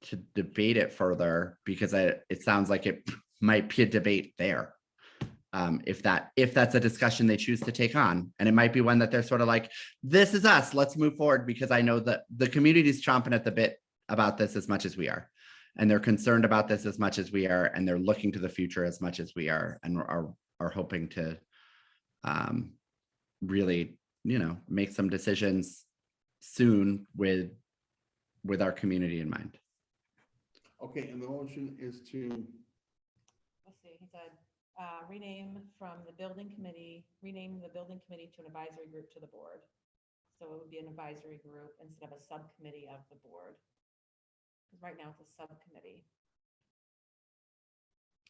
to debate it further, because it sounds like it might be a debate there. If that's a discussion they choose to take on, and it might be one that they're sort of like, this is us, let's move forward, because I know that the community's chomping at the bit about this as much as we are, and they're concerned about this as much as we are, and they're looking to the future as much as we are, and are hoping to really, make some decisions soon with our community in mind.
Okay, and the motion is to
Let's see, he said, rename the building committee to an advisory group to the board. So it would be an advisory group instead of a subcommittee of the board. Because right now it's a subcommittee.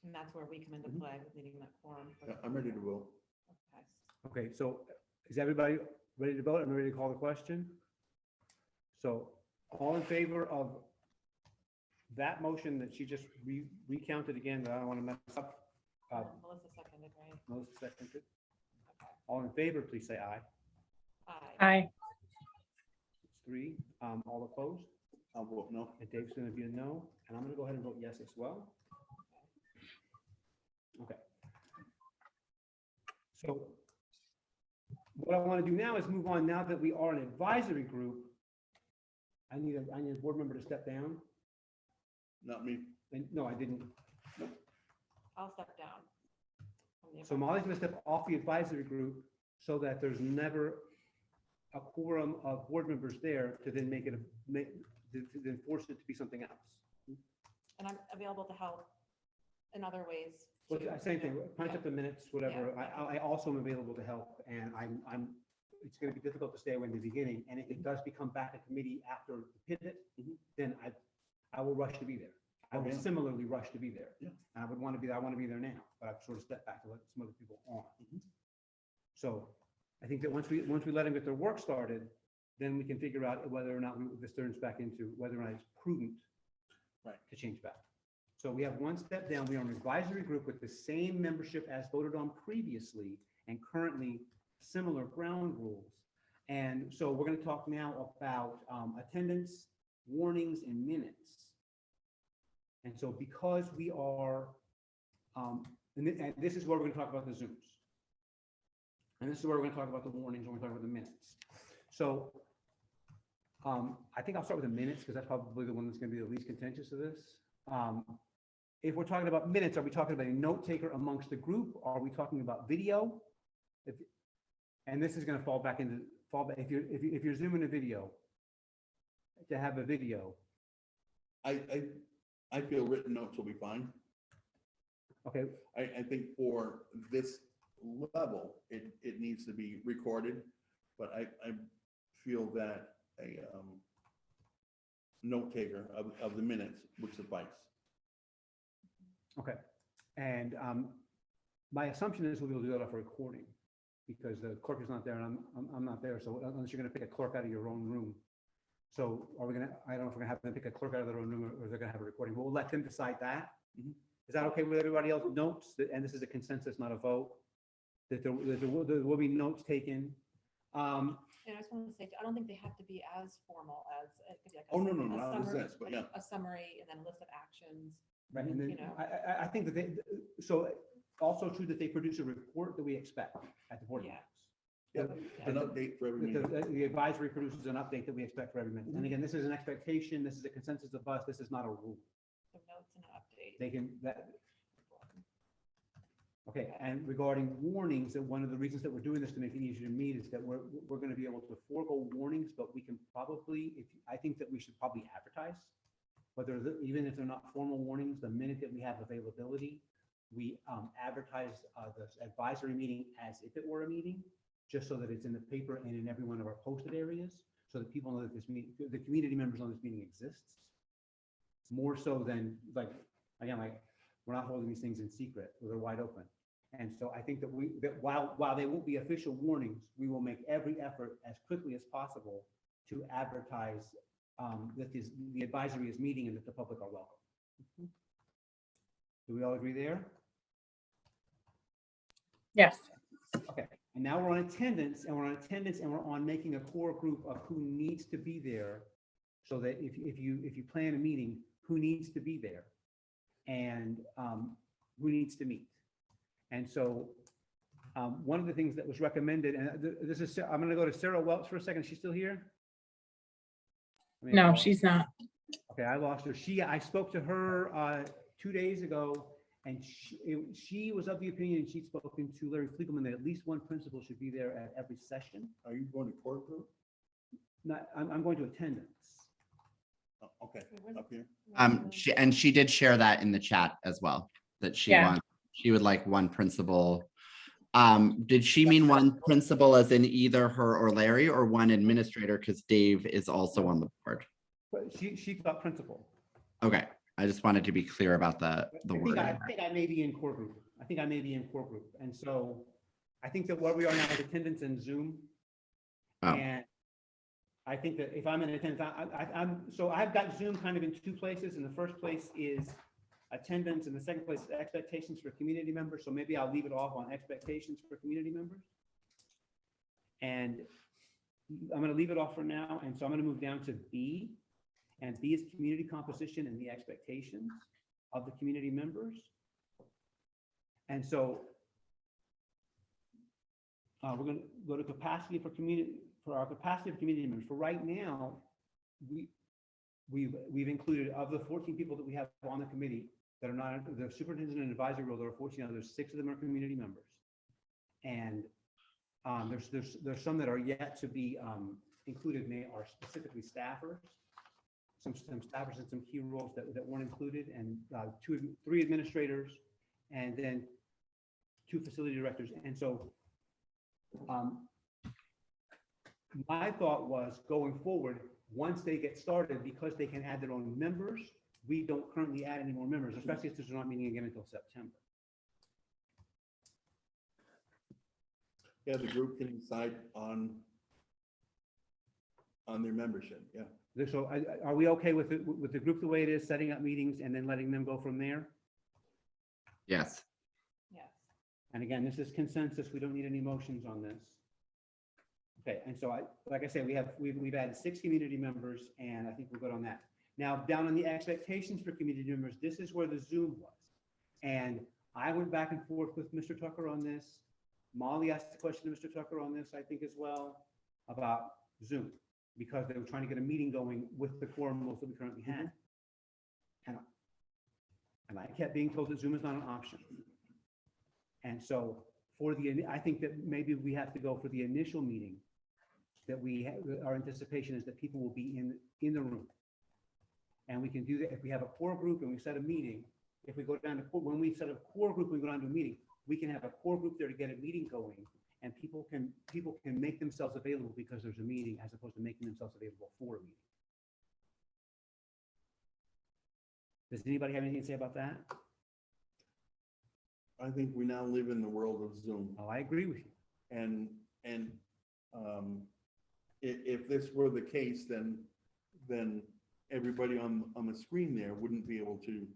And that's where we come into play with needing that quorum.
I'm ready to vote.
Okay.
Okay, so is everybody ready to vote? I'm ready to call the question. So all in favor of that motion that she just recounted again, that I don't want to mess up.
Melissa seconded, right?
Melissa seconded. All in favor, please say aye.
Aye.
It's 3. All opposed?
I'll vote no.
And Dave's going to be a no, and I'm going to go ahead and vote yes as well. Okay. So what I want to do now is move on. Now that we are an advisory group, I need a board member to step down.
Not me.
And no, I didn't.
I'll step down. from the
So Molly's going to step off the advisory group so that there's never a quorum of board members there to then make it, to then force it to be something else.
And I'm available to help in other ways.
Well,
too,
same
you
thing,
know,
punch
yeah.
up the minutes, whatever. I also am available to help, and it's gonna be difficult to stay away in the beginning, and if it does become back a committee after the pivot, then I will rush to be there. I will
Okay.
similarly rush to be there.
Yeah.
And I would want to be there, I want to be there now, but I've sort of stepped back to let some other people on. So I think that once we let them get their work started, then we can figure out whether or not this turns back into, whether or not it's prudent
Right.
to change back. So we have one step down. We are an advisory group with the same membership as voted on previously and currently similar ground rules. And so we're going to talk now about attendance, warnings, and minutes. And so because we are, and this is where we're going to talk about the Zooms. And this is where we're going to talk about the warnings, and we're going to talk about the minutes. So I think I'll start with the minutes because that's probably the one that's going to be the least contentious of this. If we're talking about minutes, are we talking about a note taker amongst the group? Are we talking about video? And this is going to fall back. If you're zooming a video, to have a video.
I feel written notes will be fine.
Okay,
I think for this level, it needs to be recorded, but I feel that a note taker of the minutes would suffice.
okay. And my assumption is we'll do that off a recording because the clerk is not there and I'm not there. So unless you're going to pick a clerk out of your own room. So are we going to, I don't know if we're going to have them pick a clerk out of their own room or they're going to have a recording. We'll let them decide that.
Mhm.
Is that okay with everybody else? Notes, and this is a consensus, not a vote, that there will be notes taken.
And I just want to say, I don't think they have to be as formal as. It could be like a
Oh, no,
sum- a
not as
summary-
this, but
like
yeah.
A summary and then a list of actions.
Right, and then
You know.
I think that so also true that they produce a report that we expect at the board
Yeah.
meetings.
Yep,
And
an update for every
that
meeting.
the advisory produces an update that we expect for every minute. And again, this is an expectation, this is a consensus of us, this is not a rule.
So notes and an update.
They can, okay, and regarding warnings, that one of the reasons that we're doing this to make it easier to meet is that we're going to be able to forego warnings, but we can probably, I think that we should probably advertise. Whether, even if they're not formal warnings, the minute that we have availability, we advertise the advisory meeting as if it were a meeting, just so that it's in the paper and in every one of our posted areas, so that people know that this meeting, the community members know this meeting exists. More so than again, we're not holding these things in secret, they're wide open. And so I think that while they won't be official warnings, we will make every effort as quickly as possible to advertise that the advisory is meeting and that the public are welcome. Do we all agree there?
Yes.
Okay, and now we're on attendance, and we're on making a core group of who needs to be there, so that if you plan a meeting, who needs to be there, and who needs to meet. And so one of the things that was recommended, and this is, I'm going to go to Sarah Welch for a second. Is she still here?
No, she's not.
Okay, I lost her. I spoke to her 2 days ago, and she was of the opinion, she'd spoken to Larry Fliegelman, that at least one principal should be there at every session.
Are you going to court group?
I'm going to attendance.
Oh, okay, up here.
She did share that in the chat as well, that
Yeah.
she would like one principal. Did she mean one principal as in either her or Larry, or one administrator? Because Dave is also on the board.
But she thought principal.
Okay, I just wanted to be clear about the word.
I think I may be in core group. And so I think that where we are now is attendance and Zoom.
Oh.
And I think that if I'm in attendance, so I've got Zoom kind of in two places. And the first place is attendance, and the second place is expectations for community members. So maybe I'll leave it off on expectations for community members. And I'm gonna leave it off for now, and so I'm gonna move down to B. And B is community composition and the expectations of the community members. And so we're gonna go to capacity for community, for our capacity of community members. For right now, we've included, of the 14 people that we have on the committee that are not, the superintendent and advisory role, there are 14 others, 6 of them are community members. And there's some that are yet to be included, and they are specifically staffers. Some staffers in some key roles that weren't included, and 3 administrators, and then 2 facility directors. And so my thought was, going forward, once they get started, because they can add their own members, we don't currently add any more members, especially if they're not meeting again until September.
Yeah, the group can decide on their membership, yeah.
So are we okay with the group the way it is, setting up meetings and then letting them go from there?
Yes.
Yes.
And again, this is consensus. We don't need any motions on this. Okay, and so like I said, we've added 6 community members, and I think we're good on that. Now, down on the expectations for community members, this is where the Zoom was. And I went back and forth with Mr. Tucker on this. Molly asked a question to Mr. Tucker on this, I think, as well, about Zoom, because they were trying to get a meeting going with the quorum rules that we currently had. And I kept being told that Zoom is not an option. And so I think that maybe we have to go for the initial meeting, that our anticipation is that people will be in the room. And we can do that if we have a core group and we set a meeting. If we go down to, when we set a core group, we go down to a meeting, we can have a core group there to get a meeting going, and people can make themselves available because there's a meeting, as opposed to making themselves available for a meeting. Does anybody have anything to say about that?
I think we now live in the world of Zoom.
Oh, I agree with you.
And if this were the case, then everybody on the screen there wouldn't be able to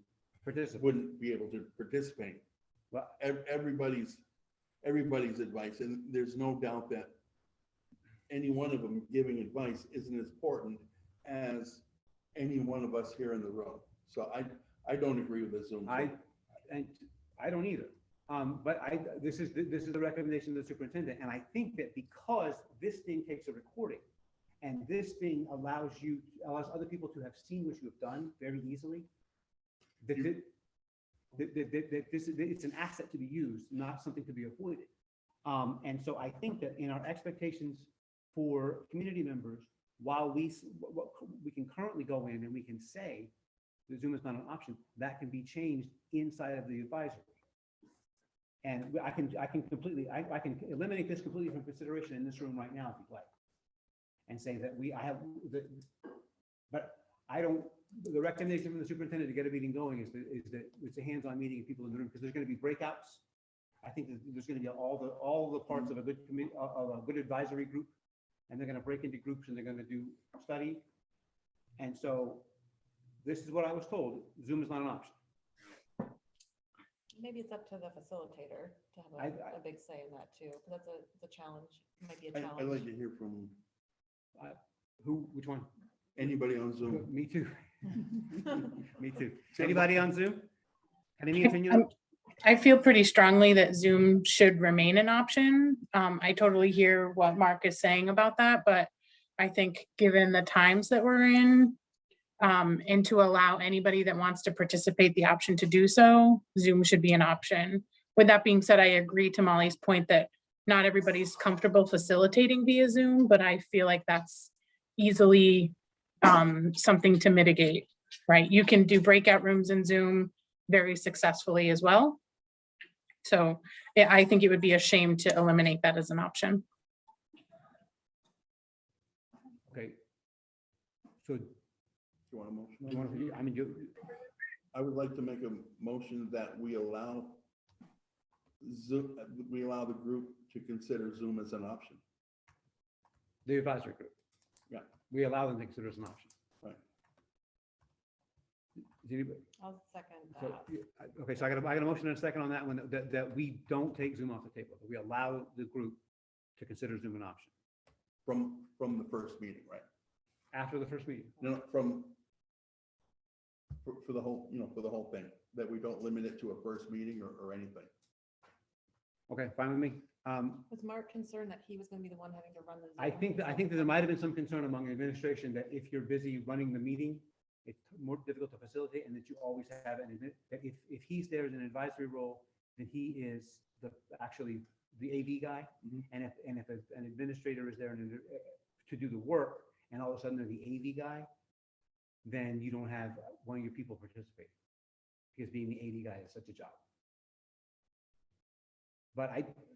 participate.
Well,
Everybody's advice, and there's no doubt that any one of them giving advice isn't as important as any one of us here in the room. So I don't agree with the Zoom.
I don't either. But this is the recommendation of the superintendent, and I think that because this thing takes a recording, and this thing allows other people to have seen what you have done very easily, it's an asset to be used, not something to be avoided. And so I think that in our expectations for community members, while we can currently go in and we can say the Zoom is not an option, that can be changed inside of the advisory. And I can eliminate this completely from consideration in this room right now, if you'd like, and say that the recommendation from the superintendent to get a meeting going is that it's a hands-on meeting of people in the room, because there's going to be breakouts. I think that there's going to be all the parts of a good committee, of a good advisory group, and they're going to break into groups and they're going to do study. And so this is what I was told: Zoom is not an option.
Maybe it's up to the facilitator to have a big say in that too, because it's a challenge. It might be a challenge.
I'd like to hear from
Which one?
anybody on Zoom.
Me too. Me too. Anybody on Zoom? Any opinion?
I feel pretty strongly that Zoom should remain an option. I totally hear what Mark is saying about that, but I think given the times that we're in, and to allow anybody that wants to participate the option to do so, Zoom should be an option. With that being said, I agree to Molly's point that not everybody's comfortable facilitating via Zoom, but I feel like that's easily something to mitigate, right? You can do breakout rooms in Zoom very successfully as well. So yeah, I think it would be a shame to eliminate that as an option.
Okay. So
Do you want a motion? I would like to make a motion that we allow Zoom, we allow the group to consider Zoom as an option.
the advisory group.
Yeah.
We allow them to consider it as an option.
Right.
Is anybody-
I'll second
So,
that.
okay, so I got a motion and a second on that one, that we don't take Zoom off the table, that we allow the group to consider Zoom an option.
from the first meeting, right?
After the first meeting.
No, for the whole, for the whole thing, that we don't limit it to a first meeting or anything.
Okay, fine with me.
Was Mark concerned that he was gonna be the one having to run the?
I
Zoom
think that
himself?
there might have been some concern among administration that if you're busy running the meeting, it's more difficult to facilitate, and that you always have that if he's there as an advisory role, then he is actually the AV guy.
Mhm.
And if an administrator is there to do the work, and all of a sudden they're the AV guy, then you don't have one of your people participate, because being the AV guy is such a job. But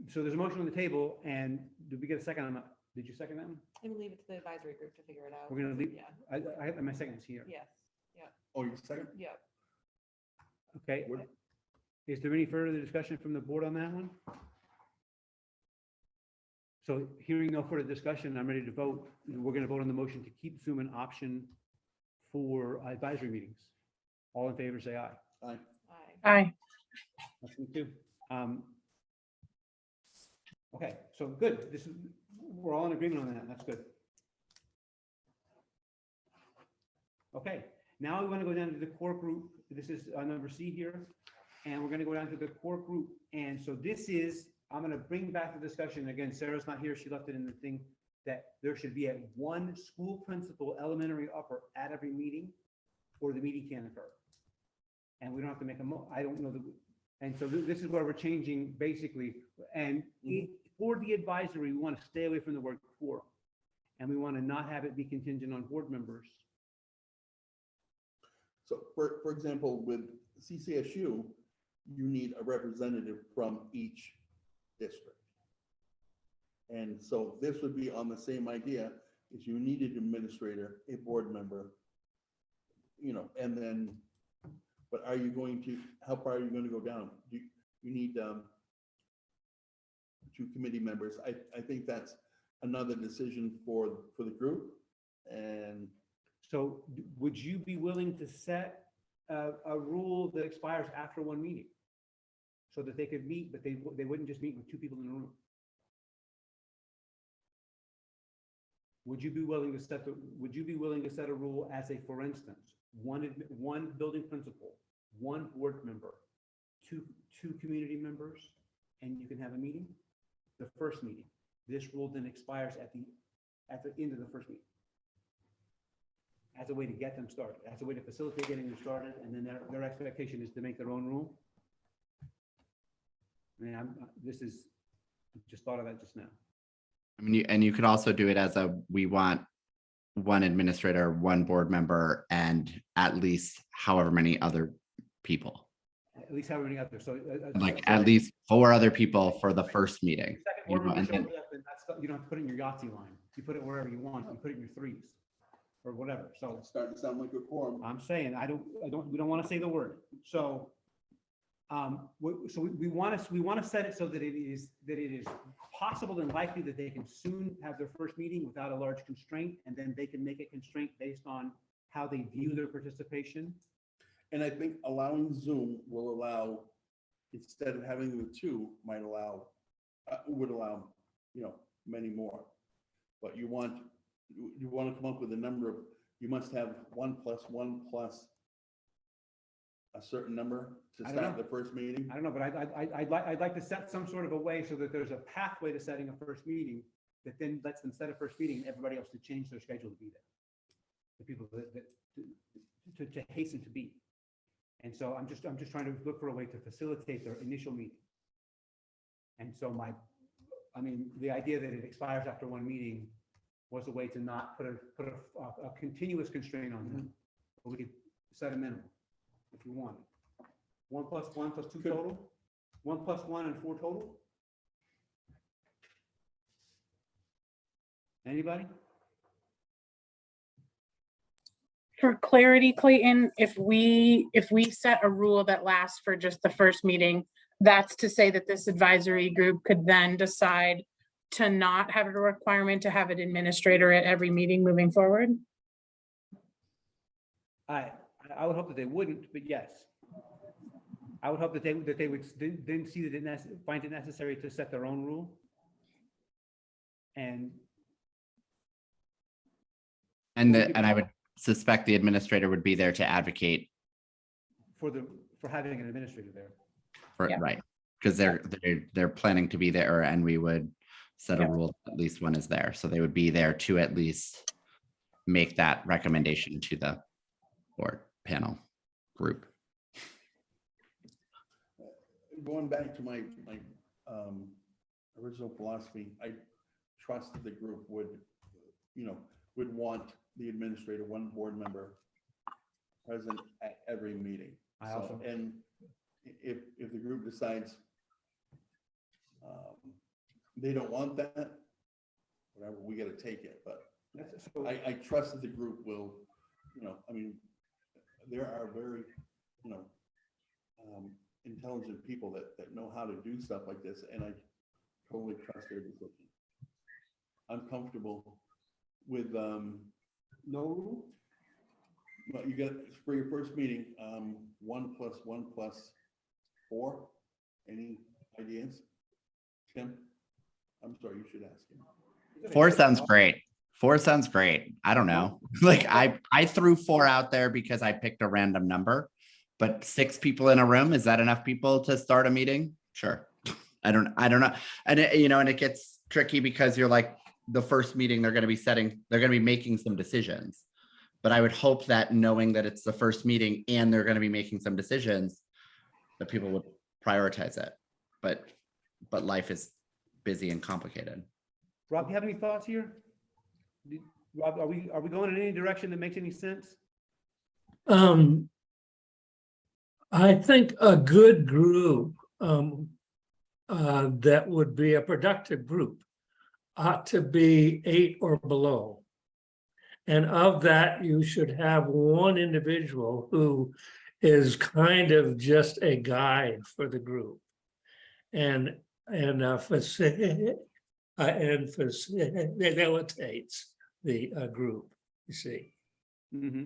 so there's a motion on the table, and did we get a second on that? Did you second that one?
I'm gonna leave it to the advisory group to figure it out.
We're gonna leave,
Yeah,
my second is here.
yes,
Oh, you second?
yeah.
Okay.
What-
Is there any further discussion from the board on that one? So hearing no further discussion, I'm ready to vote. We're going to vote on the motion to keep Zoom an option for advisory meetings. All in favor, say aye.
Aye.
Aye.
That's me too. Okay, so good. We're all in agreement on that. That's good. Okay, now we want to go down to the core group. This is number C here. And we're going to go down to the core group. And so this is, I'm going to bring back the discussion. Again, Sarah's not here. She left it in the thing that there should be one school principal, elementary upper, at every meeting, or the meeting can't occur. And we don't have to make I don't know. And so this is where we're changing basically. And for the advisory, we want to stay away from the word quorum. And we want to not have it be contingent on board members.
So for example, with CCSU, you need a representative from each district. And so this would be on the same idea, is you need an administrator, a board member, and then, but are you going to, how far are you going to go down? You need 2 committee members. I think that's another decision for the group. And
So would you be willing to set a rule that expires after one meeting? So that they could meet, but they wouldn't just meet with 2 people in the room? Would you be willing to set a rule as for instance, one building principal, 1 board member, two community members, and you can have a meeting? The first meeting. This rule then expires at the end of the first meeting. As a way to get them started, as a way to facilitate getting them started, and then their expectation is to make their own rule. I mean, just thought of that just now.
I mean, you could also do it as we want 1 administrator, 1 board member, and at least however many other people.
At least however many others. So
Like at least 4 other people for the first meeting.
second
you
board
know,
member
and
shows up, and you don't have to put it in your Yahtzee line. You put it wherever you want. You put it in your 3s or whatever. So
it's starting to sound like a quorum.
I'm saying, we don't want to say the word. So, we want to set it so that it is possible and likely that they can soon have their first meeting without a large constraint, and then they can make a constraint based on how they view their participation.
And I think allowing Zoom will allow, instead of having the 2, would allow, many more. But you want to come up with a number of, you must have 1 plus 1 plus a certain number to
I don't
start
know.
the first meeting.
I don't know, but I'd like to set some sort of a way so that there's a pathway to setting a first meeting that then lets them set a first meeting, and everybody else to change their schedule to be there. The people to hasten to be. And so I'm just trying to look for a way to facilitate their initial meeting. And so the idea that it expires after 1 meeting was a way to not put a continuous constraint on them. But we could set a minimum if we wanted. 1 plus 1 plus 2 total, 1 plus 1 and 4 total. Anybody?
For clarity, Clayton, if we set a rule that lasts for just the first meeting, that's to say that this advisory group could then decide to not have a requirement to have an administrator at every meeting moving forward?
I would hope that they wouldn't, but yes. I would hope that they would then see that find it necessary to set their own rule. And
And
Well,
the, and I would suspect the administrator would be there to advocate
for having an administrator there.
for,
Yeah.
right? Because they're planning to be there, and we would set a
Yeah.
rule, at least one is there. So they would be there to at least make that recommendation to the board panel group.
Going back to my original philosophy, I trust the group would want the administrator, one board member present at every meeting.
I
So,
also-
and if the group decides they don't want that, whatever, we gotta take it, but
So-
I trust that the group will, I mean, there are very, intelligent people that know how to do stuff like this, and I totally trust their decision. I'm comfortable with,
No rule?
well, you got, for your first meeting, 1 + 1 + 4. Any ideas? Tim? I'm sorry, you should ask him.
4 sounds great. 4 sounds great. I don't know. Like I threw 4 out there because I picked a random number, but 6 people in a room, is that enough people to start a meeting? Sure. I don't know. And and it gets tricky because you're like, the first meeting, they're going to be making some decisions. But I would hope that knowing that it's the first meeting and they're going to be making some decisions, that people would prioritize it. But life is busy and complicated.
Rob, do you have any thoughts here? Rob, are we going in any direction that makes any sense?
I think a good group that would be a productive group ought to be 8 or below. And of that, you should have one individual who is kind of just a guide for the group. And facilitates the group, you see.
Mm-hmm.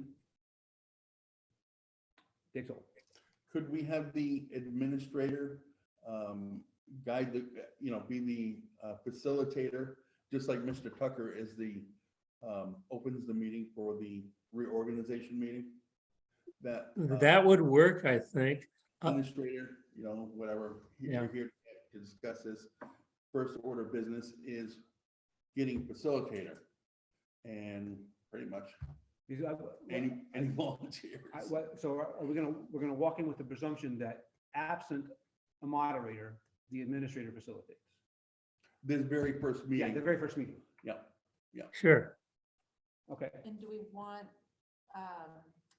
Think so.
Could we have the administrator guide the, be the facilitator, just like Mr. Tucker is the opens the meeting for the reorganization meeting? That
That would work, I think.
administrator, whatever,
Yeah.
you're here to discuss this. First order of business is getting facilitator, and pretty much any volunteers.
So we're gonna walk in with the presumption that absent a moderator, the administrator facilitates.
This very first
Yeah,
meeting.
the very first meeting.
Sure.
Okay.
And do we want,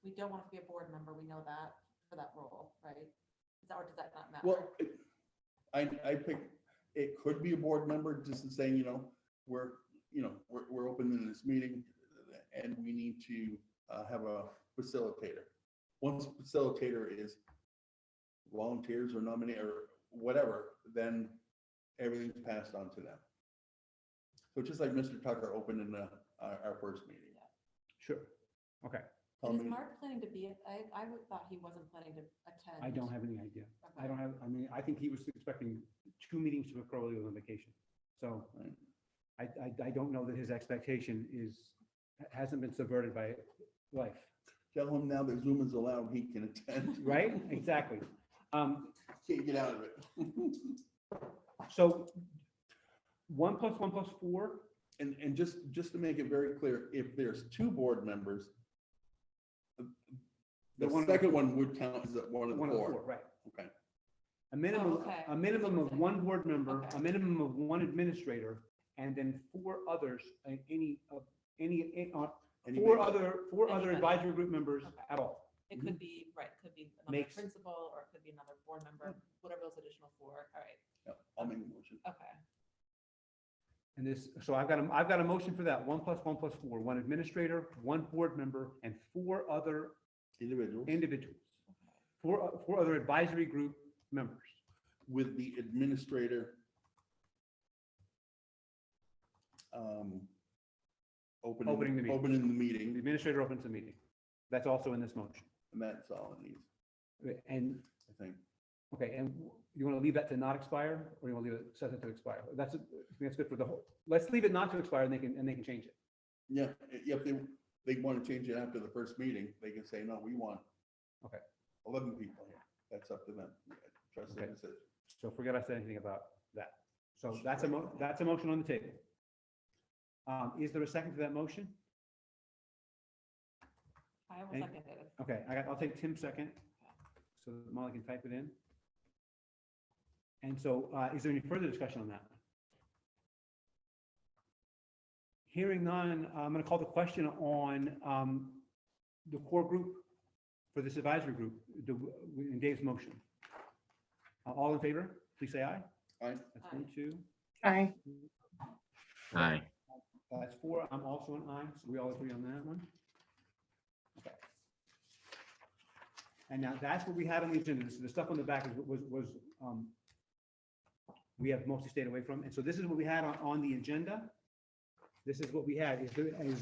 we don't want to be a board member, we know that for that role, right? Or does that not matter?
Well, I picked, it could be a board member, just in saying, we're open in this meeting and we need to have a facilitator. Once a facilitator is volunteers or nominate or whatever, then everything's passed on to them. So just like Mr. Tucker opened in our first meeting.
Sure. Okay.
And is Mark planning to be, I thought he wasn't planning to attend.
I don't have any idea.
Okay.
I think he was expecting 2 meetings to occur while he was on vacation. So I don't know that his expectation hasn't been subverted by life.
Tell him now that Zoom is allowed, he can attend.
Right? Exactly.
Can't get out of it.
So 1 + 1 + 4.
And just to make it very clear, if there's 2 board members, the second one would count as one of the 4.
Right.
Okay.
A minimum,
okay.
a minimum of 1 board member,
Okay.
a minimum of 1 administrator, and then 4 others, four other advisory group members at all.
It could be, right, it could be another
Makes-
principal, or it could be another board member, whatever those additional 4, all right,
Yeah, I'll make a motion.
okay.
And this, so I've got a motion for that, 1 + 1 + 4, 1 administrator, 1 board member, and 4 other individuals, 4 other advisory group members.
With the administrator
Opening the meeting.
opening the
The
meeting,
administrator opens the meeting. That's also in this motion.
and that's all it needs,
And,
I think.
okay, and you want to leave that to not expire, or you want to leave it set it to expire? I think that's good for the whole, let's leave it not to expire, and they can change it.
Yeah, if they, they want to change it after the first meeting, they can say, no, we want.
Okay.
11 people here. That's up to them. Trust their
Okay.
decision.
So forget I said anything about that. So that's a motion on the table. Is there a second to that motion?
I will
Any-
second it.
Okay, I'll take Tim's second, so that Molly can type it in. And so, is there any further discussion on that? Hearing none, I'm gonna call the question on, the core group for this advisory group, in Dave's motion. All in favor, please say aye.
Aye.
That's 1, 2.
Aye.
Aye.
That's 4. I'm also an aye, so we all agree on that one. Okay. And now that's what we had on the agenda. This is the stuff on the back was we have mostly stayed away from. And so this is what we had on the agenda. This is what we had. Is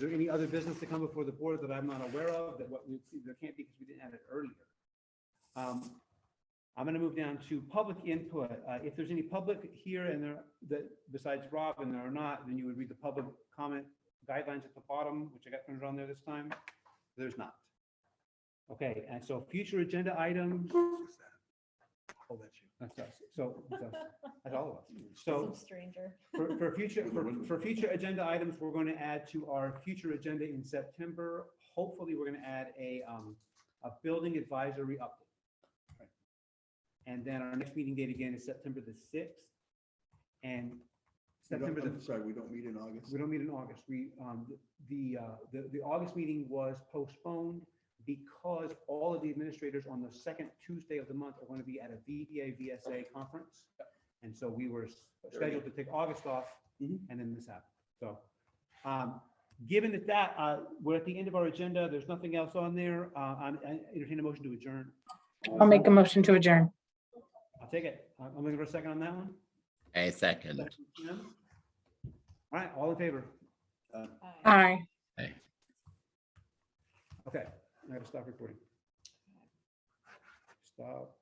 there any other business to come before the board that I'm not aware of, that there can't be because we didn't have it earlier? I'm going to move down to public input. If there's any public here and that besides Rob, and there are not, then you would read the public comment guidelines at the bottom, which I got printed on there this time. There's not. Okay, and so future agenda items.
Oh, that's you.
That's us. So that's all of us.
Some
So
stranger.
for future agenda items, we're going to add to our future agenda in September. Hopefully, we're going to add a building advisory update. And then our next meeting date again is September the 6th. And September the
I'm sorry, we don't meet in August.
we don't meet in August. The August meeting was postponed because all of the administrators on the second Tuesday of the month are going to be at a VBA VSA conference. And so we were scheduled to take August off, and then this happened. So given that we're at the end of our agenda, there's nothing else on there. I entertain a motion to adjourn.
I'll make a motion to adjourn.
I'll take it. I'm looking for a second on that one.
A second.
All right, all in favor?
Aye.
Aye.
Okay, I gotta stop recording. Stop.